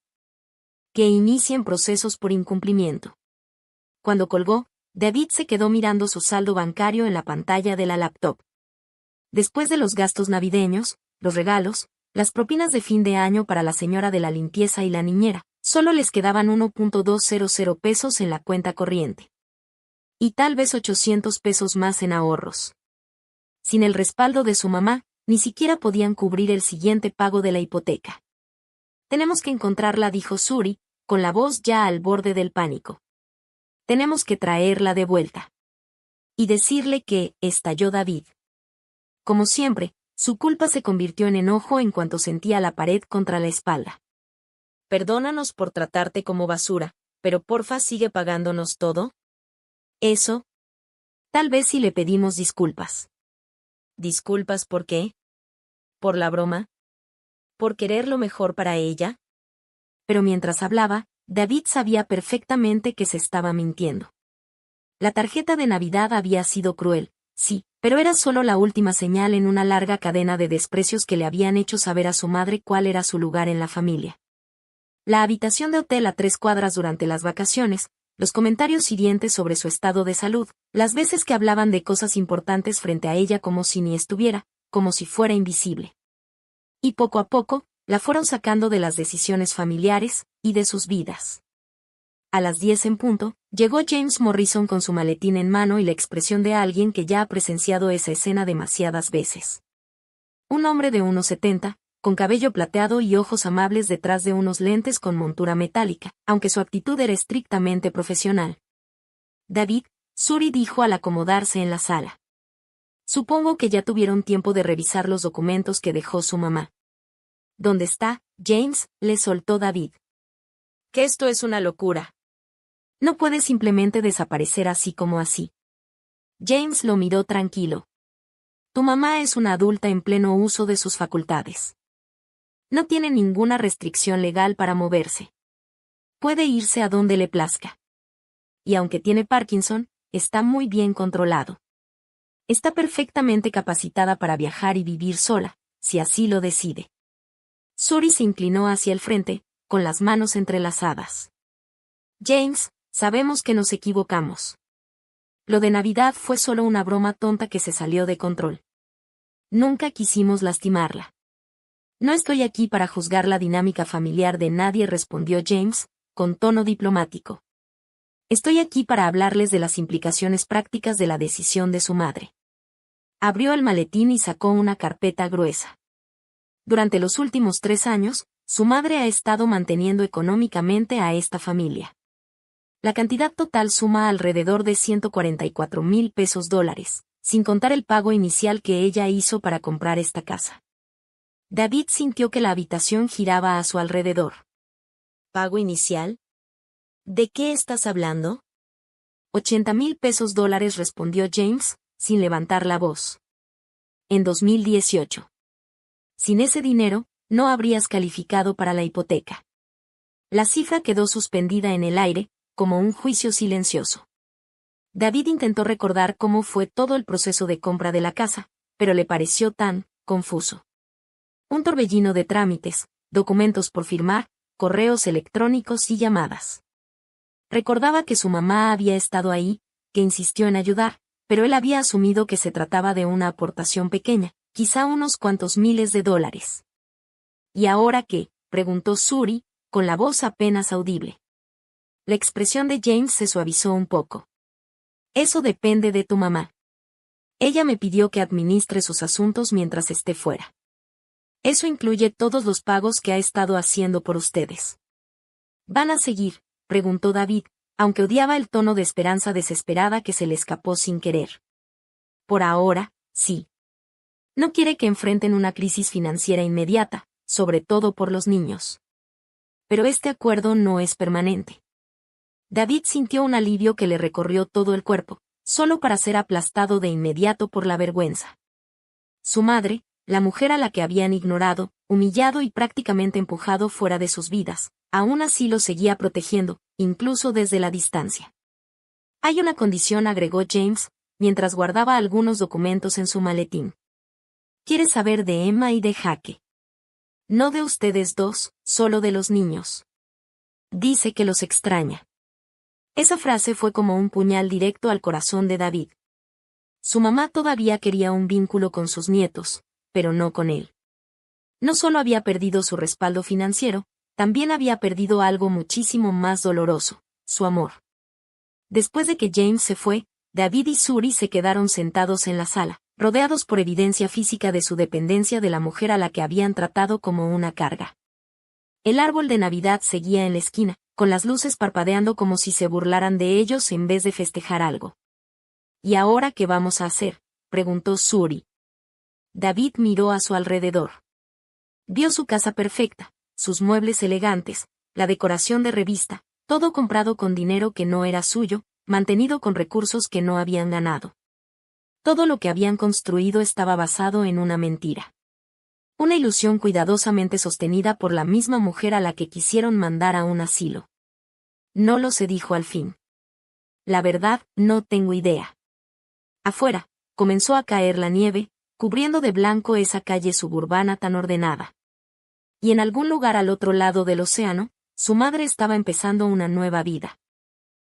que inicien procesos por incumplimiento. Cuando colgó, David se quedó mirando su saldo bancario en la pantalla de la laptop. Después de los gastos navideños, los regalos, las propinas de fin de año para la señora de la limpieza y la niñera, solo les quedaban 1.200 pesos en la cuenta corriente. Y tal vez 800 pesos más en ahorros. Sin el respaldo de su mamá, ni siquiera podían cubrir el siguiente pago de la hipoteca. Tenemos que encontrarla, dijo Suri, con la voz ya al borde del pánico. Tenemos que traerla de vuelta. Y decirle que, estalló David. Como siempre, su culpa se convirtió en enojo en cuanto sentía la pared contra la espalda. Perdónanos por tratarte como basura, pero porfa sigue pagándonos todo. Eso. Tal vez si le pedimos disculpas. ¿Disculpas por qué? ¿Por la broma? ¿Por querer lo mejor para ella? Pero mientras hablaba, David sabía perfectamente que se estaba mintiendo. La tarjeta de Navidad había sido cruel, sí, pero era solo la última señal en una larga cadena de desprecios que le habían hecho saber a su madre cuál era su lugar en la familia. La habitación de hotel a 3 cuadras durante las vacaciones, los comentarios hirientes sobre su estado de salud, las veces que hablaban de cosas importantes frente a ella como si ni estuviera, como si fuera invisible. Y poco a poco, la fueron sacando de las decisiones familiares, y de sus vidas. A las 10 en punto, llegó James Morrison con su maletín en mano y la expresión de alguien que ya ha presenciado esa escena demasiadas veces. Un hombre de 1,70, con cabello plateado y ojos amables detrás de unos lentes con montura metálica, aunque su actitud era estrictamente profesional. David, Suri dijo al acomodarse en la sala. Supongo que ya tuvieron tiempo de revisar los documentos que dejó su mamá. ¿Dónde está, James?, le soltó David. Que esto es una locura. No puede simplemente desaparecer así como así. James lo miró tranquilo. Tu mamá es una adulta en pleno uso de sus facultades. No tiene ninguna restricción legal para moverse. Puede irse a donde le plazca. Y aunque tiene Parkinson, está muy bien controlado. Está perfectamente capacitada para viajar y vivir sola, si así lo decide. Suri se inclinó hacia el frente, con las manos entrelazadas. James, sabemos que nos equivocamos. Lo de Navidad fue solo una broma tonta que se salió de control. Nunca quisimos lastimarla. No estoy aquí para juzgar la dinámica familiar de nadie, respondió James, con tono diplomático. Estoy aquí para hablarles de las implicaciones prácticas de la decisión de su madre. Abrió el maletín y sacó una carpeta gruesa. Durante los últimos 3 años, su madre ha estado manteniendo económicamente a esta familia. La cantidad total suma alrededor de 144,000 pesos dólares, sin contar el pago inicial que ella hizo para comprar esta casa. David sintió que la habitación giraba a su alrededor. ¿Pago inicial? ¿De qué estás hablando? 80,000 pesos dólares, respondió James, sin levantar la voz. En 2018. Sin ese dinero, no habrías calificado para la hipoteca. La cifra quedó suspendida en el aire, como un juicio silencioso. David intentó recordar cómo fue todo el proceso de compra de la casa, pero le pareció tan confuso. Un torbellino de trámites, documentos por firmar, correos electrónicos y llamadas. Recordaba que su mamá había estado ahí, que insistió en ayudar, pero él había asumido que se trataba de una aportación pequeña, quizá unos cuantos miles de dólares. ¿Y ahora qué?, preguntó Suri, con la voz apenas audible. La expresión de James se suavizó un poco. Eso depende de tu mamá. Ella me pidió que administre sus asuntos mientras esté fuera. Eso incluye todos los pagos que ha estado haciendo por ustedes. ¿Van a seguir?, preguntó David, aunque odiaba el tono de esperanza desesperada que se le escapó sin querer. Por ahora, sí. No quiere que enfrenten una crisis financiera inmediata, sobre todo por los niños. Pero este acuerdo no es permanente. David sintió un alivio que le recorrió todo el cuerpo, solo para ser aplastado de inmediato por la vergüenza. Su madre, la mujer a la que habían ignorado, humillado y prácticamente empujado fuera de sus vidas, aún así lo seguía protegiendo, incluso desde la distancia. Hay una condición, agregó James, mientras guardaba algunos documentos en su maletín. Quiere saber de Emma y de Jake. No de ustedes dos, solo de los niños. Dice que los extraña. Esa frase fue como un puñal directo al corazón de David. Su mamá todavía quería un vínculo con sus nietos, pero no con él. No solo había perdido su respaldo financiero, también había perdido algo muchísimo más doloroso, su amor. Después de que James se fue, David y Suri se quedaron sentados en la sala, rodeados por evidencia física de su dependencia de la mujer a la que habían tratado como una carga. El árbol de Navidad seguía en la esquina, con las luces parpadeando como si se burlaran de ellos en vez de festejar algo. ¿Y ahora qué vamos a hacer?, preguntó Suri. David miró a su alrededor. Vio su casa perfecta, sus muebles elegantes, la decoración de revista, todo comprado con dinero que no era suyo, mantenido con recursos que no habían ganado. Todo lo que habían construido estaba basado en una mentira. Una ilusión cuidadosamente sostenida por la misma mujer a la que quisieron mandar a un asilo. No lo sé, dijo al fin. La verdad, no tengo idea. Afuera, comenzó a caer la nieve, cubriendo de blanco esa calle suburbana tan ordenada. Y en algún lugar al otro lado del océano, su madre estaba empezando una nueva vida.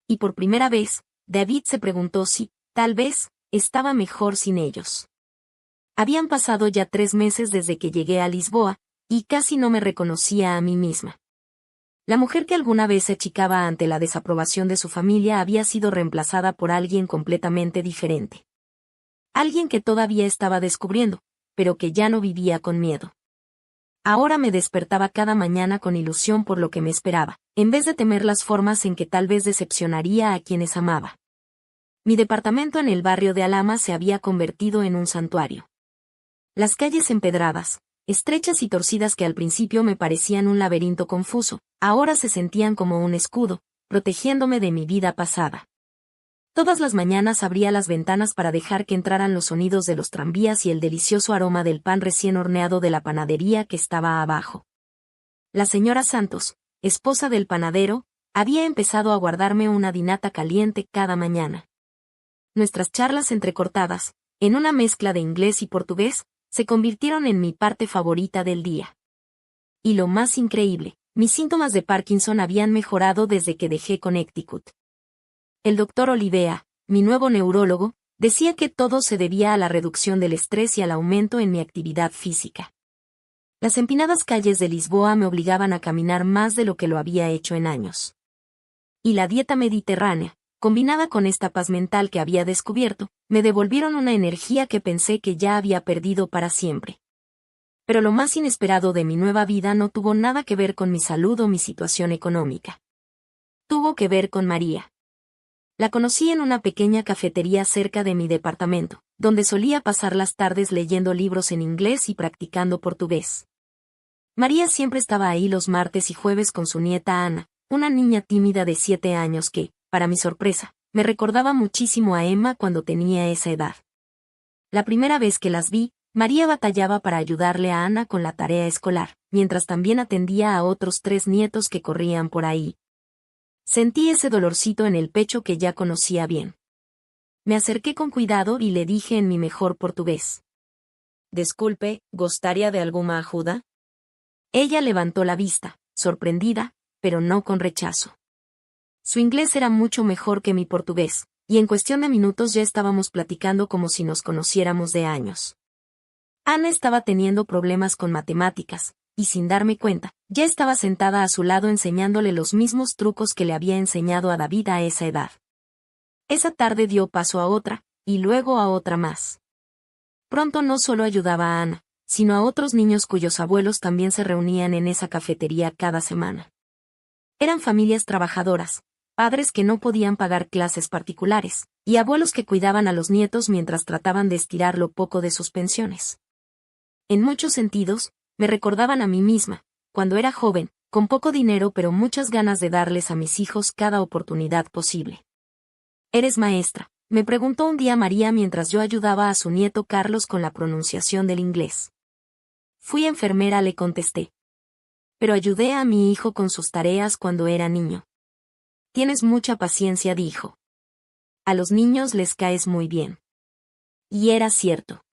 Y por primera vez, David se preguntó si, tal vez, estaba mejor sin ellos. Habían pasado ya 3 meses desde que llegué a Lisboa, y casi no me reconocía a mí misma. La mujer que alguna vez se achicaba ante la desaprobación de su familia había sido reemplazada por alguien completamente diferente. Alguien que todavía estaba descubriendo, pero que ya no vivía con miedo. Ahora me despertaba cada mañana con ilusión por lo que me esperaba, en vez de temer las formas en que tal vez decepcionaría a quienes amaba. Mi departamento en el barrio de Alhama se había convertido en un santuario. Las calles empedradas, estrechas y torcidas que al principio me parecían un laberinto confuso, ahora se sentían como un escudo, protegiéndome de mi vida pasada. Todas las mañanas abría las ventanas para dejar que entraran los sonidos de los tranvías y el delicioso aroma del pan recién horneado de la panadería que estaba abajo. La señora Santos, esposa del panadero, había empezado a guardarme una dinata caliente cada mañana. Nuestras charlas entrecortadas, en una mezcla de inglés y portugués, se convirtieron en mi parte favorita del día. Y lo más increíble, mis síntomas de Parkinson habían mejorado desde que dejé Connecticut. El doctor Olivea, mi nuevo neurólogo, decía que todo se debía a la reducción del estrés y al aumento en mi actividad física. Las empinadas calles de Lisboa me obligaban a caminar más de lo que lo había hecho en años. Y la dieta mediterránea, combinada con esta paz mental que había descubierto, me devolvieron una energía que pensé que ya había perdido para siempre. Pero lo más inesperado de mi nueva vida no tuvo nada que ver con mi salud o mi situación económica. Tuvo que ver con María. La conocí en una pequeña cafetería cerca de mi departamento, donde solía pasar las tardes leyendo libros en inglés y practicando portugués. María siempre estaba ahí los martes y jueves con su nieta Ana, una niña tímida de 7 años que, para mi sorpresa, me recordaba muchísimo a Emma cuando tenía esa edad. La primera vez que las vi, María batallaba para ayudarle a Ana con la tarea escolar, mientras también atendía a otros 3 nietos que corrían por ahí. Sentí ese dolorcito en el pecho que ya conocía bien. Me acerqué con cuidado y le dije en mi mejor portugués: Disculpe, ¿gostaria de alguna ayuda? Ella levantó la vista, sorprendida, pero no con rechazo. Su inglés era mucho mejor que mi portugués, y en cuestión de minutos ya estábamos platicando como si nos conociéramos de años. Ana estaba teniendo problemas con matemáticas, y sin darme cuenta, ya estaba sentada a su lado enseñándole los mismos trucos que le había enseñado a David a esa edad. Esa tarde dio paso a otra, y luego a otra más. Pronto no solo ayudaba a Ana, sino a otros niños cuyos abuelos también se reunían en esa cafetería cada semana. Eran familias trabajadoras, padres que no podían pagar clases particulares, y abuelos que cuidaban a los nietos mientras trataban de estirar lo poco de sus pensiones. En muchos sentidos, me recordaban a mí misma, cuando era joven, con poco dinero pero muchas ganas de darles a mis hijos cada oportunidad posible. ¿Eres maestra?, me preguntó un día María mientras yo ayudaba a su nieto Carlos con la pronunciación del inglés. Fui enfermera, le contesté. Pero ayudé a mi hijo con sus tareas cuando era niño. Tienes mucha paciencia, dijo. A los niños les caes muy bien. Y era cierto.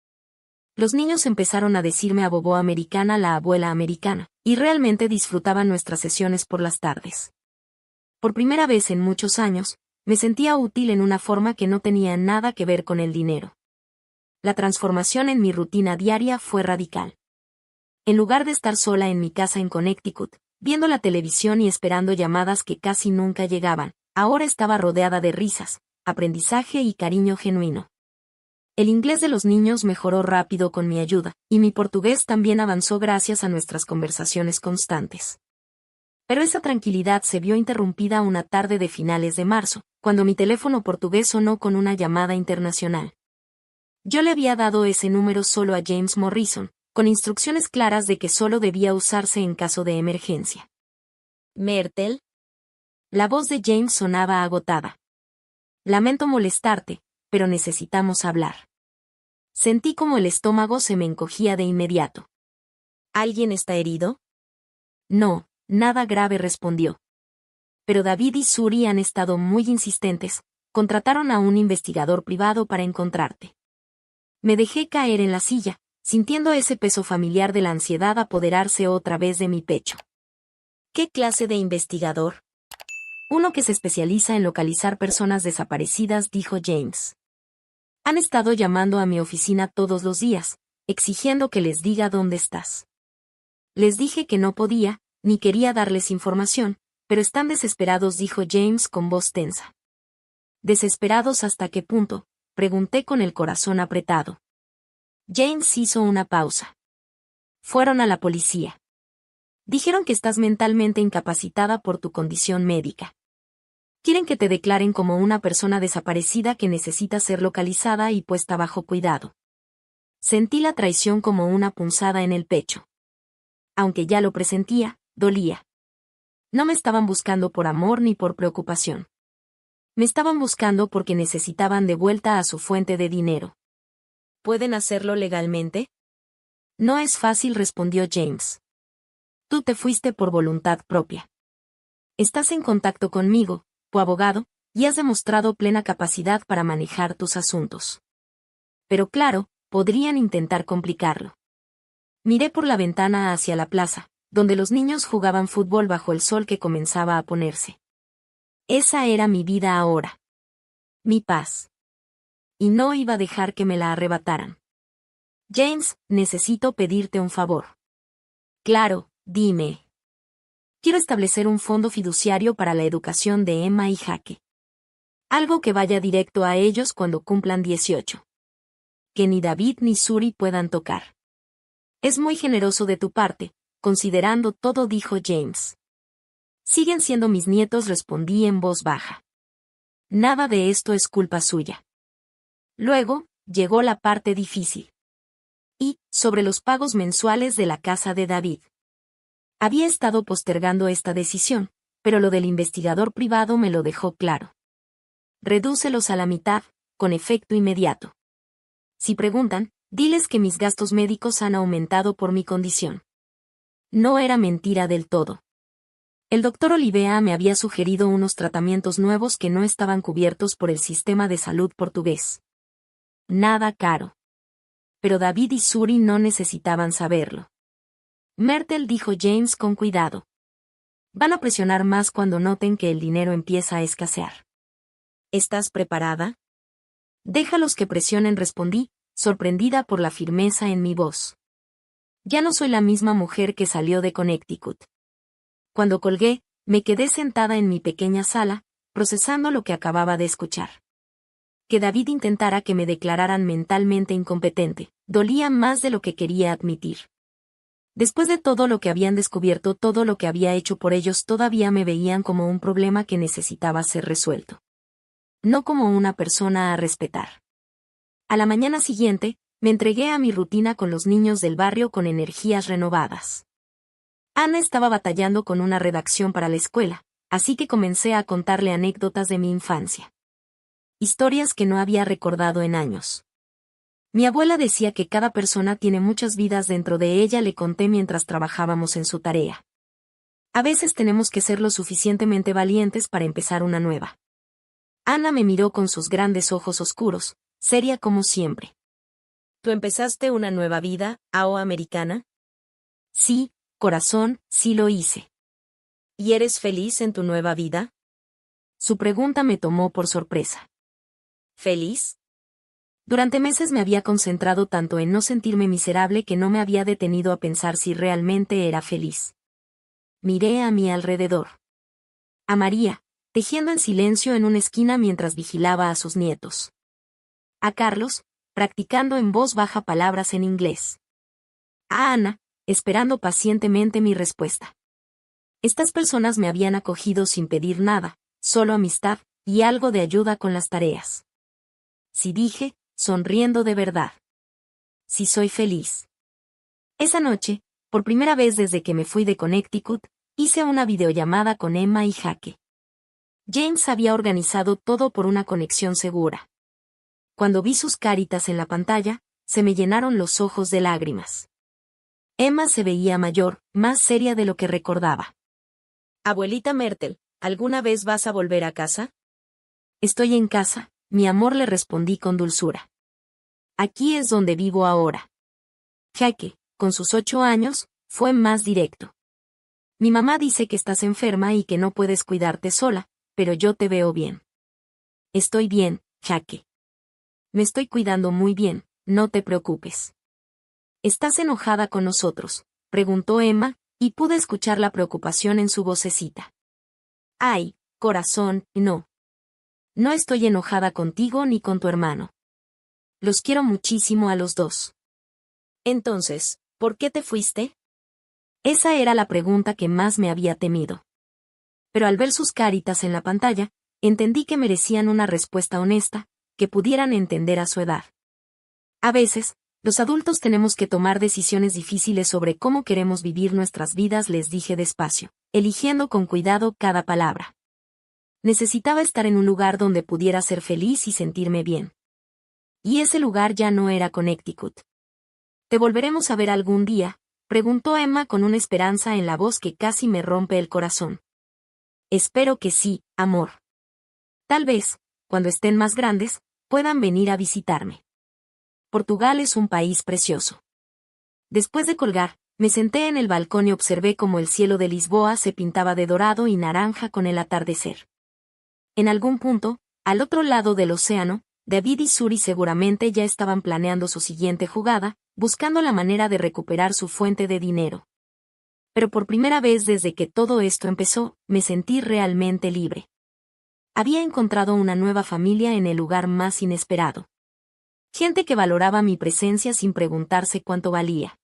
Los niños empezaron a decirme a Bobo Americana, la abuela americana, y realmente disfrutaban nuestras sesiones por las tardes. Por primera vez en muchos años, me sentía útil en una forma que no tenía nada que ver con el dinero. La transformación en mi rutina diaria fue radical. En lugar de estar sola en mi casa en Connecticut, viendo la televisión y esperando llamadas que casi nunca llegaban, ahora estaba rodeada de risas, aprendizaje y cariño genuino. El inglés de los niños mejoró rápido con mi ayuda, y mi portugués también avanzó gracias a nuestras conversaciones constantes. Pero esa tranquilidad se vio interrumpida una tarde de finales de marzo, cuando mi teléfono portugués sonó con una llamada internacional. Yo le había dado ese número solo a James Morrison, con instrucciones claras de que solo debía usarse en caso de emergencia. ¿Myrtle? La voz de James sonaba agotada. Lamento molestarte, pero necesitamos hablar. Sentí como el estómago se me encogía de inmediato. ¿Alguien está herido? No, nada grave, respondió. Pero David y Suri han estado muy insistentes, contrataron a un investigador privado para encontrarte. Me dejé caer en la silla, sintiendo ese peso familiar de la ansiedad apoderarse otra vez de mi pecho. ¿Qué clase de investigador? Uno que se especializa en localizar personas desaparecidas, dijo James. Han estado llamando a mi oficina todos los días, exigiendo que les diga dónde estás. Les dije que no podía, ni quería darles información, pero están desesperados, dijo James con voz tensa. ¿Desesperados hasta qué punto?, pregunté con el corazón apretado. James hizo una pausa. Fueron a la policía. Dijeron que estás mentalmente incapacitada por tu condición médica. Quieren que te declaren como una persona desaparecida que necesita ser localizada y puesta bajo cuidado. Sentí la traición como una punzada en el pecho. Aunque ya lo presentía, dolía. No me estaban buscando por amor ni por preocupación. Me estaban buscando porque necesitaban de vuelta a su fuente de dinero. ¿Pueden hacerlo legalmente? No es fácil, respondió James. Tú te fuiste por voluntad propia. Estás en contacto conmigo, tu abogado, y has demostrado plena capacidad para manejar tus asuntos. Pero claro, podrían intentar complicarlo. Miré por la ventana hacia la plaza, donde los niños jugaban fútbol bajo el sol que comenzaba a ponerse. Esa era mi vida ahora. Mi paz. Y no iba a dejar que me la arrebataran. James, necesito pedirte un favor. Claro, dime. Quiero establecer un fondo fiduciario para la educación de Emma y Jaque. Algo que vaya directo a ellos cuando cumplan 18. Que ni David ni Suri puedan tocar. Es muy generoso de tu parte, considerando todo, dijo James. Siguen siendo mis nietos, respondí en voz baja. Nada de esto es culpa suya. Luego, llegó la parte difícil. Y, sobre los pagos mensuales de la casa de David. Había estado postergando esta decisión, pero lo del investigador privado me lo dejó claro. Redúcelos a la mitad, con efecto inmediato. Si preguntan, diles que mis gastos médicos han aumentado por mi condición. No era mentira del todo. El doctor Olivea me había sugerido unos tratamientos nuevos que no estaban cubiertos por el sistema de salud portugués. Nada caro. pero David y Suri no necesitaban saberlo. Myrtle, dijo James con cuidado. Van a presionar más cuando noten que el dinero empieza a escasear. ¿Estás preparada? Déjalos que presionen, respondí, sorprendida por la firmeza en mi voz. Ya no soy la misma mujer que salió de Connecticut. Cuando colgué, me quedé sentada en mi pequeña sala, procesando lo que acababa de escuchar. Que David intentara que me declararan mentalmente incompetente, dolía más de lo que quería admitir. Después de todo lo que habían descubierto, todo lo que había hecho por ellos, todavía me veían como un problema que necesitaba ser resuelto. No como una persona a respetar. A la mañana siguiente, me entregué a mi rutina con los niños del barrio con energías renovadas. Ana estaba batallando con una redacción para la escuela, así que comencé a contarle anécdotas de mi infancia. Historias que no había recordado en años. Mi abuela decía que cada persona tiene muchas vidas dentro de ella, le conté mientras trabajábamos en su tarea. A veces tenemos que ser lo suficientemente valientes para empezar una nueva. Ana me miró con sus grandes ojos oscuros, seria como siempre. ¿Tú empezaste una nueva vida, americana? Sí, corazón, sí lo hice. ¿Y eres feliz en tu nueva vida? Su pregunta me tomó por sorpresa. ¿Feliz? Durante meses me había concentrado tanto en no sentirme miserable que no me había detenido a pensar si realmente era feliz. Miré a mi alrededor. A María, tejiendo en silencio en una esquina mientras vigilaba a sus nietos. A Carlos, practicando en voz baja palabras en inglés. A Ana, esperando pacientemente mi respuesta. Estas personas me habían acogido sin pedir nada, solo amistad, y algo de ayuda con las tareas. Sí, dije, sonriendo de verdad. Sí, soy feliz. Esa noche, por primera vez desde que me fui de Connecticut, hice una videollamada con Emma y Jaque. James había organizado todo por una conexión segura. Cuando vi sus caritas en la pantalla, se me llenaron los ojos de lágrimas. Emma se veía mayor, más seria de lo que recordaba. Abuelita Myrtle, ¿alguna vez vas a volver a casa? Estoy en casa, mi amor, le respondí con dulzura. Aquí es donde vivo ahora. Jaque, con sus 8 años, fue más directo. Mi mamá dice que estás enferma y que no puedes cuidarte sola, pero yo te veo bien. Estoy bien, Jaque. Me estoy cuidando muy bien, no te preocupes. ¿Estás enojada con nosotros?, preguntó Emma, y pude escuchar la preocupación en su vocecita. Ay, corazón, no. No estoy enojada contigo ni con tu hermano. Los quiero muchísimo a los dos. Entonces, ¿por qué te fuiste? Esa era la pregunta que más me había temido. Pero al ver sus caritas en la pantalla, entendí que merecían una respuesta honesta, que pudieran entender a su edad. A veces, los adultos tenemos que tomar decisiones difíciles sobre cómo queremos vivir nuestras vidas, les dije despacio, eligiendo con cuidado cada palabra. Necesitaba estar en un lugar donde pudiera ser feliz y sentirme bien. Y ese lugar ya no era Connecticut. ¿Te volveremos a ver algún día?, preguntó Emma con una esperanza en la voz que casi me rompe el corazón. Espero que sí, amor. Tal vez, cuando estén más grandes, puedan venir a visitarme. Portugal es un país precioso. Después de colgar, me senté en el balcón y observé cómo el cielo de Lisboa se pintaba de dorado y naranja con el atardecer. En algún punto, al otro lado del océano, David y Suri seguramente ya estaban planeando su siguiente jugada, buscando la manera de recuperar su fuente de dinero. Pero por primera vez desde que todo esto empezó, me sentí realmente libre. Había encontrado una nueva familia en el lugar más inesperado. Gente que valoraba mi presencia sin preguntarse cuánto valía.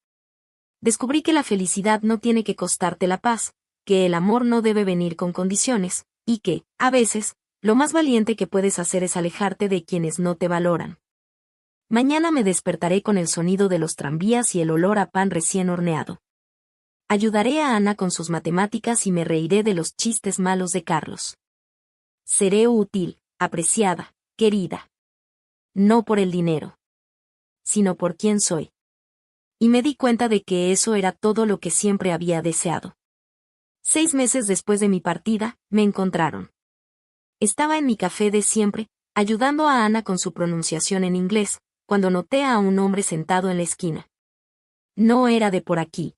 Descubrí que la felicidad no tiene que costarte la paz, que el amor no debe venir con condiciones, y que, a veces, lo más valiente que puedes hacer es alejarte de quienes no te valoran. Mañana me despertaré con el sonido de los tranvías y el olor a pan recién horneado. Ayudaré a Ana con sus matemáticas y me reiré de los chistes malos de Carlos. Seré útil, apreciada, querida. No por el dinero, sino por quién soy. Y me di cuenta de que eso era todo lo que siempre había deseado. 6 meses después de mi partida, me encontraron. Estaba en mi café de siempre, ayudando a Ana con su pronunciación en inglés, cuando noté a un hombre sentado en la esquina. No era de por aquí.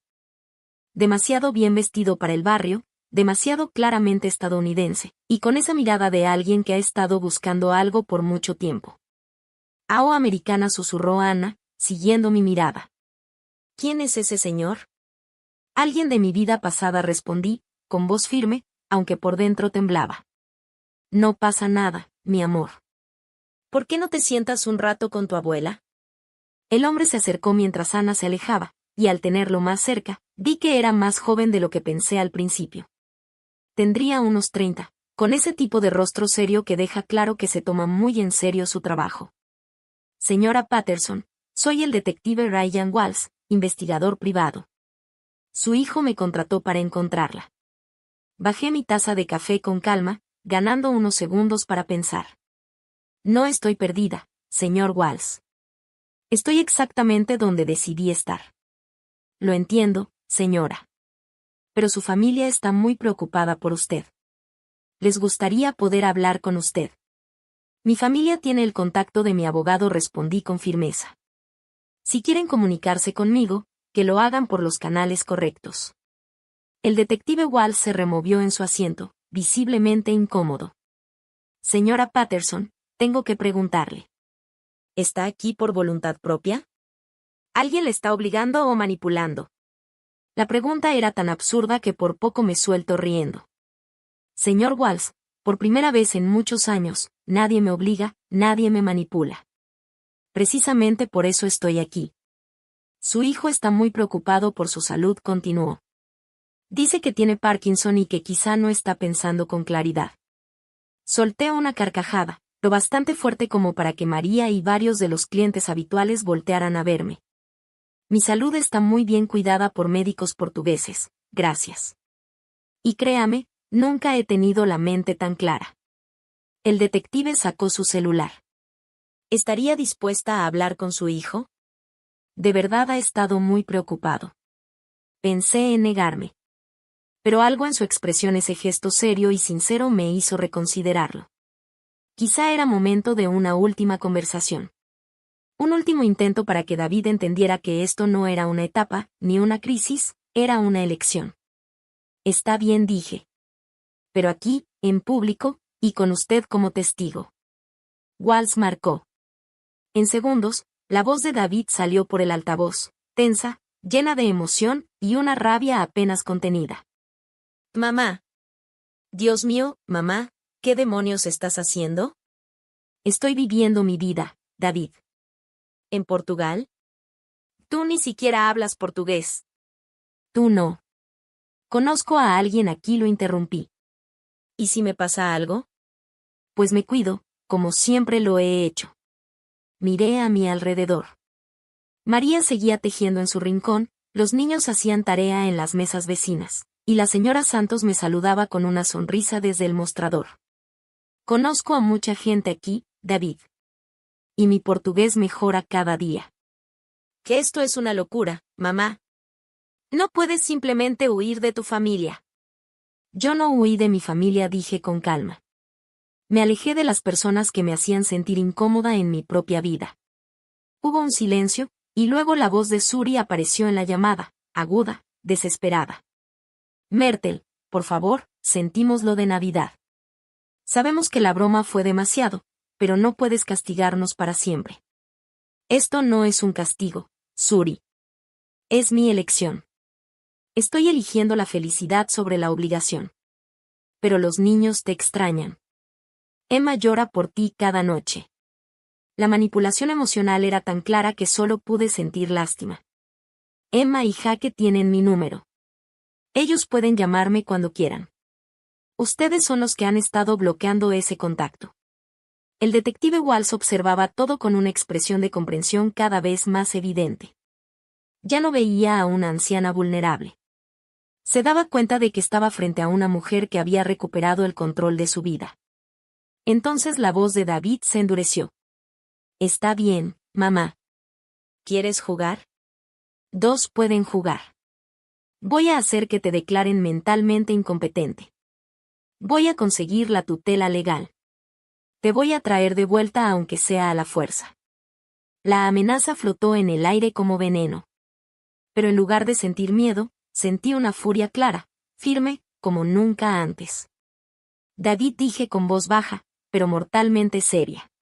Demasiado bien vestido para el barrio, demasiado claramente estadounidense, y con esa mirada de alguien que ha estado buscando algo por mucho tiempo. «Ao americana», susurró Ana, siguiendo mi mirada. «¿Quién es ese señor?» «Alguien de mi vida pasada», respondí, con voz firme, aunque por dentro temblaba. «No pasa nada, mi amor. ¿Por qué no te sientas un rato con tu abuela?» El hombre se acercó mientras Ana se alejaba, y al tenerlo más cerca, vi que era más joven de lo que pensé al principio. Tendría unos 30, con ese tipo de rostro serio que deja claro que se toma muy en serio su trabajo. «Señora Patterson, soy el detective Ryan Walls, investigador privado. Su hijo me contrató para encontrarla». Bajé mi taza de café con calma, ganando unos segundos para pensar. «No estoy perdida, señor Walls. Estoy exactamente donde decidí estar». «Lo entiendo, señora. Pero su familia está muy preocupada por usted. Les gustaría poder hablar con usted». «Mi familia tiene el contacto de mi abogado», respondí con firmeza. «Si quieren comunicarse conmigo, que lo hagan por los canales correctos». El detective Walls se removió en su asiento, visiblemente incómodo. «Señora Patterson, tengo que preguntarle. ¿Está aquí por voluntad propia? ¿Alguien le está obligando o manipulando?» La pregunta era tan absurda que por poco me suelto riendo. «Señor Walls, por primera vez en muchos años, nadie me obliga, nadie me manipula. Precisamente por eso estoy aquí. Su hijo está muy preocupado por su salud», continuó. «Dice que tiene Parkinson y que quizá no está pensando con claridad». Solté una carcajada, lo bastante fuerte como para que María y varios de los clientes habituales voltearan a verme. «Mi salud está muy bien cuidada por médicos portugueses, gracias. Y créame, nunca he tenido la mente tan clara». El detective sacó su celular. ¿Estaría dispuesta a hablar con su hijo? De verdad ha estado muy preocupado. Pensé en negarme. Pero algo en su expresión, ese gesto serio y sincero, me hizo reconsiderarlo. Quizá era momento de una última conversación. Un último intento para que David entendiera que esto no era una etapa, ni una crisis, era una elección. «Está bien», dije. «Pero aquí, en público, y con usted como testigo». Walls marcó. En segundos, la voz de David salió por el altavoz, tensa, llena de emoción y una rabia apenas contenida. «Mamá. Dios mío, mamá, ¿qué demonios estás haciendo?» «Estoy viviendo mi vida, David». «¿En Portugal? Tú ni siquiera hablas portugués». «Tú no». «Conozco a alguien aquí», lo interrumpí. «¿Y si me pasa algo?» «Pues me cuido, como siempre lo he hecho». Miré a mi alrededor. María seguía tejiendo en su rincón, los niños hacían tarea en las mesas vecinas, y la señora Santos me saludaba con una sonrisa desde el mostrador. «Conozco a mucha gente aquí, David. Y mi portugués mejora cada día». «Que esto es una locura, mamá. No puedes simplemente huir de tu familia». «Yo no huí de mi familia», dije con calma. Me alejé de las personas que me hacían sentir incómoda en mi propia vida. Hubo un silencio, y luego la voz de Suri apareció en la llamada, aguda, desesperada. «Myrtle, por favor, sentimos lo de Navidad. Sabemos que la broma fue demasiado, pero no puedes castigarnos para siempre». «Esto no es un castigo, Suri. Es mi elección. Estoy eligiendo la felicidad sobre la obligación. Pero los niños te extrañan. Emma llora por ti cada noche». La manipulación emocional era tan clara que solo pude sentir lástima. «Emma y Jaque tienen mi número. Ellos pueden llamarme cuando quieran. Ustedes son los que han estado bloqueando ese contacto». El detective Walls observaba todo con una expresión de comprensión cada vez más evidente. Ya no veía a una anciana vulnerable. Se daba cuenta de que estaba frente a una mujer que había recuperado el control de su vida. Entonces la voz de David se endureció. «Está bien, mamá. ¿Quieres jugar? Dos pueden jugar. Voy a hacer que te declaren mentalmente incompetente. Voy a conseguir la tutela legal. Te voy a traer de vuelta aunque sea a la fuerza. La amenaza flotó en el aire como veneno. Pero en lugar de sentir miedo, sentí una furia clara, firme, como nunca antes. David, dije con voz baja, pero mortalmente seria.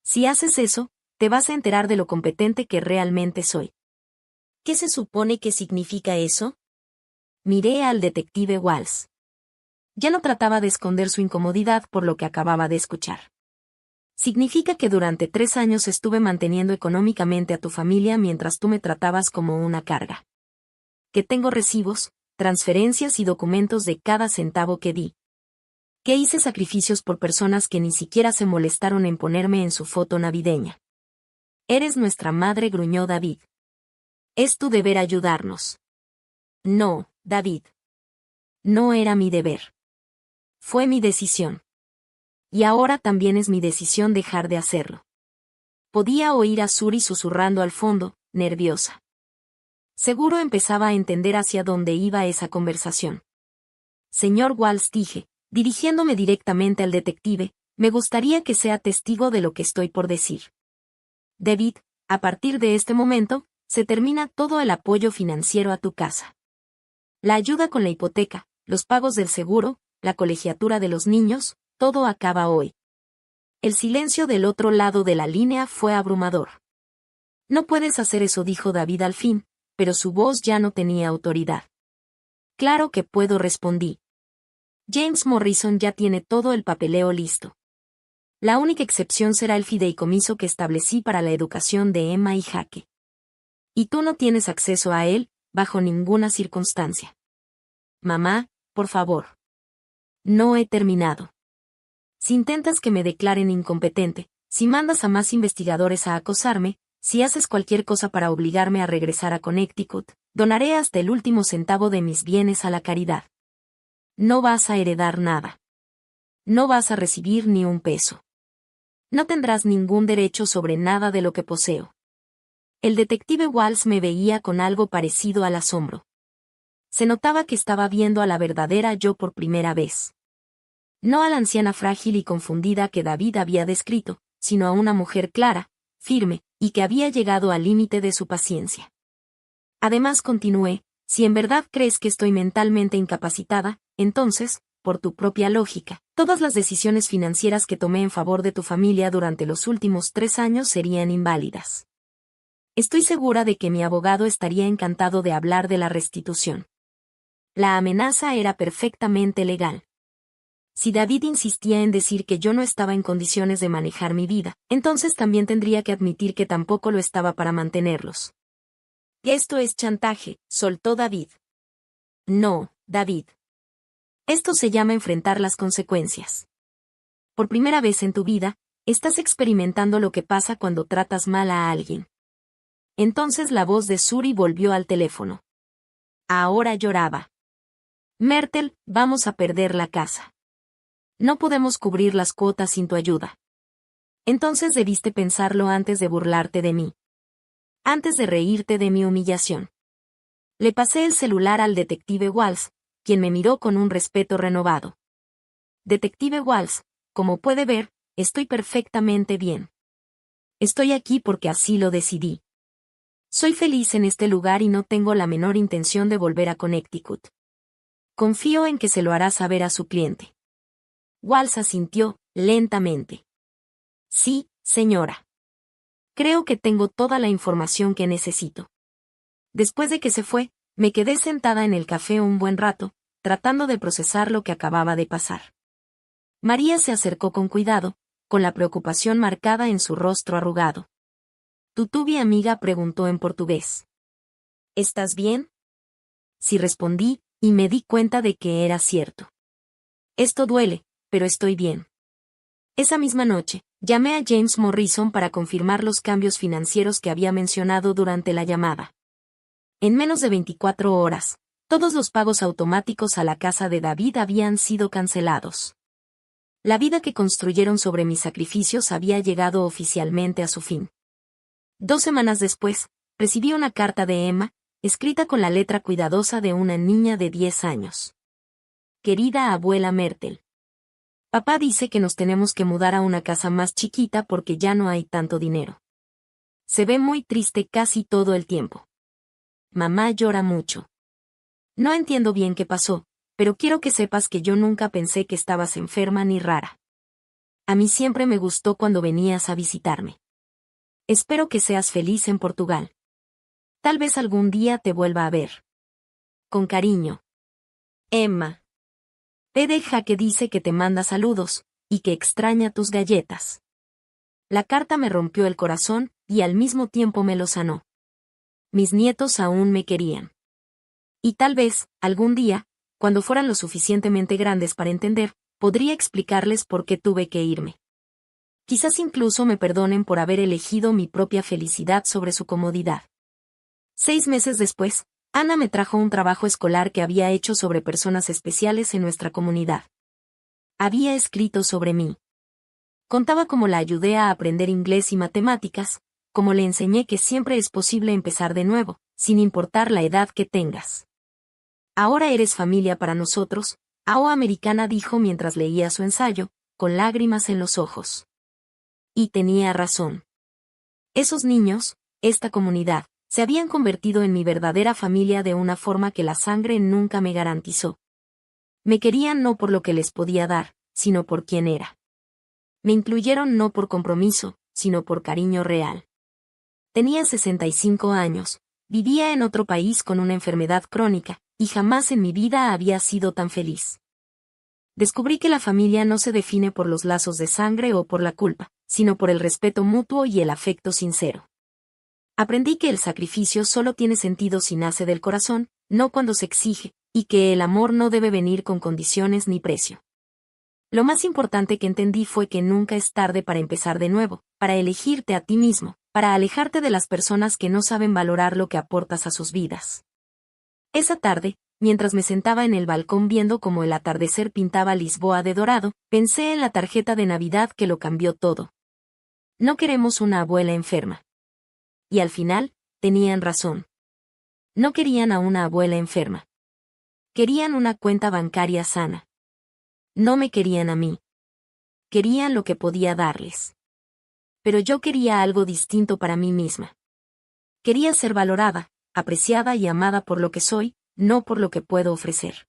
Si haces eso, te vas a enterar de lo competente que realmente soy. ¿Qué se supone que significa eso? Miré al detective Walsh. Ya no trataba de esconder su incomodidad por lo que acababa de escuchar. Significa que durante 3 años estuve manteniendo económicamente a tu familia mientras tú me tratabas como una carga. Que tengo recibos, transferencias y documentos de cada centavo que di. Que hice sacrificios por personas que ni siquiera se molestaron en ponerme en su foto navideña. Eres nuestra madre, gruñó David. Es tu deber ayudarnos. No, David. No era mi deber. Fue mi decisión. Y ahora también es mi decisión dejar de hacerlo. Podía oír a Suri susurrando al fondo, nerviosa. Seguro empezaba a entender hacia dónde iba esa conversación. Señor Walsh, dije, dirigiéndome directamente al detective, me gustaría que sea testigo de lo que estoy por decir. David, a partir de este momento, se termina todo el apoyo financiero a tu casa. La ayuda con la hipoteca, los pagos del seguro, la colegiatura de los niños, todo acaba hoy. El silencio del otro lado de la línea fue abrumador. No puedes hacer eso, dijo David al fin, pero su voz ya no tenía autoridad. Claro que puedo, respondí. James Morrison ya tiene todo el papeleo listo. La única excepción será el fideicomiso que establecí para la educación de Emma y Jaque. Y tú no tienes acceso a él, bajo ninguna circunstancia. Mamá, por favor. No he terminado. Si intentas que me declaren incompetente, si mandas a más investigadores a acosarme, si haces cualquier cosa para obligarme a regresar a Connecticut, donaré hasta el último centavo de mis bienes a la caridad. No vas a heredar nada. No vas a recibir ni un peso. No tendrás ningún derecho sobre nada de lo que poseo. El detective Walsh me veía con algo parecido al asombro. Se notaba que estaba viendo a la verdadera yo por primera vez. No a la anciana frágil y confundida que David había descrito, sino a una mujer clara, firme, y que había llegado al límite de su paciencia. Además, continué, si en verdad crees que estoy mentalmente incapacitada, entonces, por tu propia lógica, todas las decisiones financieras que tomé en favor de tu familia durante los últimos 3 años serían inválidas. Estoy segura de que mi abogado estaría encantado de hablar de la restitución. La amenaza era perfectamente legal. Si David insistía en decir que yo no estaba en condiciones de manejar mi vida, entonces también tendría que admitir que tampoco lo estaba para mantenerlos. Esto es chantaje, soltó David. No, David. Esto se llama enfrentar las consecuencias. Por primera vez en tu vida, estás experimentando lo que pasa cuando tratas mal a alguien. Entonces la voz de Suri volvió al teléfono. Ahora lloraba. Myrtle, vamos a perder la casa. No podemos cubrir las cuotas sin tu ayuda. Entonces debiste pensarlo antes de burlarte de mí. Antes de reírte de mi humillación. Le pasé el celular al detective Walsh, quien me miró con un respeto renovado. Detective Walsh, como puede ver, estoy perfectamente bien. Estoy aquí porque así lo decidí. Soy feliz en este lugar y no tengo la menor intención de volver a Connecticut. Confío en que se lo hará saber a su cliente. Walsh asintió, lentamente. Sí, señora. Creo que tengo toda la información que necesito. Después de que se fue, me quedé sentada en el café un buen rato, tratando de procesar lo que acababa de pasar. María se acercó con cuidado, con la preocupación marcada en su rostro arrugado. Tu amiga preguntó en portugués. ¿Estás bien? Sí, respondí, y me di cuenta de que era cierto. Esto duele, pero estoy bien. Esa misma noche, llamé a James Morrison para confirmar los cambios financieros que había mencionado durante la llamada. En menos de 24 horas, todos los pagos automáticos a la casa de David habían sido cancelados. La vida que construyeron sobre mis sacrificios había llegado oficialmente a su fin. 2 semanas después, recibí una carta de Emma, escrita con la letra cuidadosa de una niña de 10 años. Querida abuela Myrtle. Papá dice que nos tenemos que mudar a una casa más chiquita porque ya no hay tanto dinero. Se ve muy triste casi todo el tiempo. Mamá llora mucho. No entiendo bien qué pasó, pero quiero que sepas que yo nunca pensé que estabas enferma ni rara. A mí siempre me gustó cuando venías a visitarme. Espero que seas feliz en Portugal. Tal vez algún día te vuelva a ver. Con cariño. Emma. P. Jaque dice que te manda saludos, y que extraña tus galletas. La carta me rompió el corazón, y al mismo tiempo me lo sanó. Mis nietos aún me querían. Y tal vez, algún día, cuando fueran lo suficientemente grandes para entender, podría explicarles por qué tuve que irme. Quizás incluso me perdonen por haber elegido mi propia felicidad sobre su comodidad. 6 meses después, Ana me trajo un trabajo escolar que había hecho sobre personas especiales en nuestra comunidad. Había escrito sobre mí. Contaba cómo la ayudé a aprender inglés y matemáticas, cómo le enseñé que siempre es posible empezar de nuevo, sin importar la edad que tengas. Ahora eres familia para nosotros, AO Americana dijo mientras leía su ensayo, con lágrimas en los ojos. Y tenía razón. Esos niños, esta comunidad, se habían convertido en mi verdadera familia de una forma que la sangre nunca me garantizó. Me querían no por lo que les podía dar, sino por quién era. Me incluyeron no por compromiso, sino por cariño real. Tenía 65 años, vivía en otro país con una enfermedad crónica, y jamás en mi vida había sido tan feliz. Descubrí que la familia no se define por los lazos de sangre o por la culpa, sino por el respeto mutuo y el afecto sincero. Aprendí que el sacrificio solo tiene sentido si nace del corazón, no cuando se exige, y que el amor no debe venir con condiciones ni precio. Lo más importante que entendí fue que nunca es tarde para empezar de nuevo, para elegirte a ti mismo, para alejarte de las personas que no saben valorar lo que aportas a sus vidas. Esa tarde, mientras me sentaba en el balcón viendo cómo el atardecer pintaba Lisboa de dorado, pensé en la tarjeta de Navidad que lo cambió todo. No queremos una abuela enferma. Y al final, tenían razón. No querían a una abuela enferma. Querían una cuenta bancaria sana. No me querían a mí. Querían lo que podía darles. Pero yo quería algo distinto para mí misma. Quería ser valorada, apreciada y amada por lo que soy, no por lo que puedo ofrecer.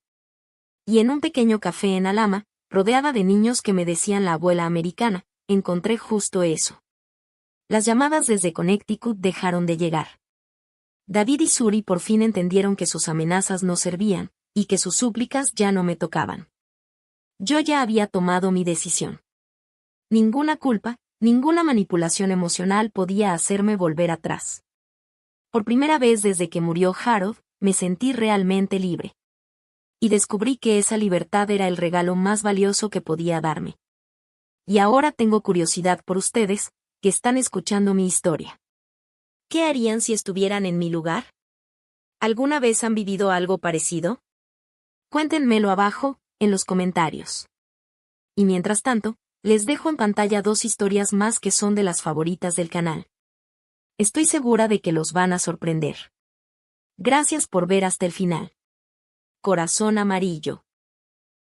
Y en un pequeño café en Alhama, rodeada de niños que me decían la abuela americana, encontré justo eso. Las llamadas desde Connecticut dejaron de llegar. David y Suri por fin entendieron que sus amenazas no servían, y que sus súplicas ya no me tocaban. Yo ya había tomado mi decisión. Ninguna culpa, ninguna manipulación emocional podía hacerme volver atrás. Por primera vez desde que murió Harold, me sentí realmente libre. Y descubrí que esa libertad era el regalo más valioso que podía darme. Y ahora tengo curiosidad por ustedes, que están escuchando mi historia. ¿Qué harían si estuvieran en mi lugar? ¿Alguna vez han vivido algo parecido? Cuéntenmelo abajo, en los comentarios. Y mientras tanto, les dejo en pantalla 2 historias más que son de las favoritas del canal. Estoy segura de que los van a sorprender. Gracias por ver hasta el final. Corazón amarillo.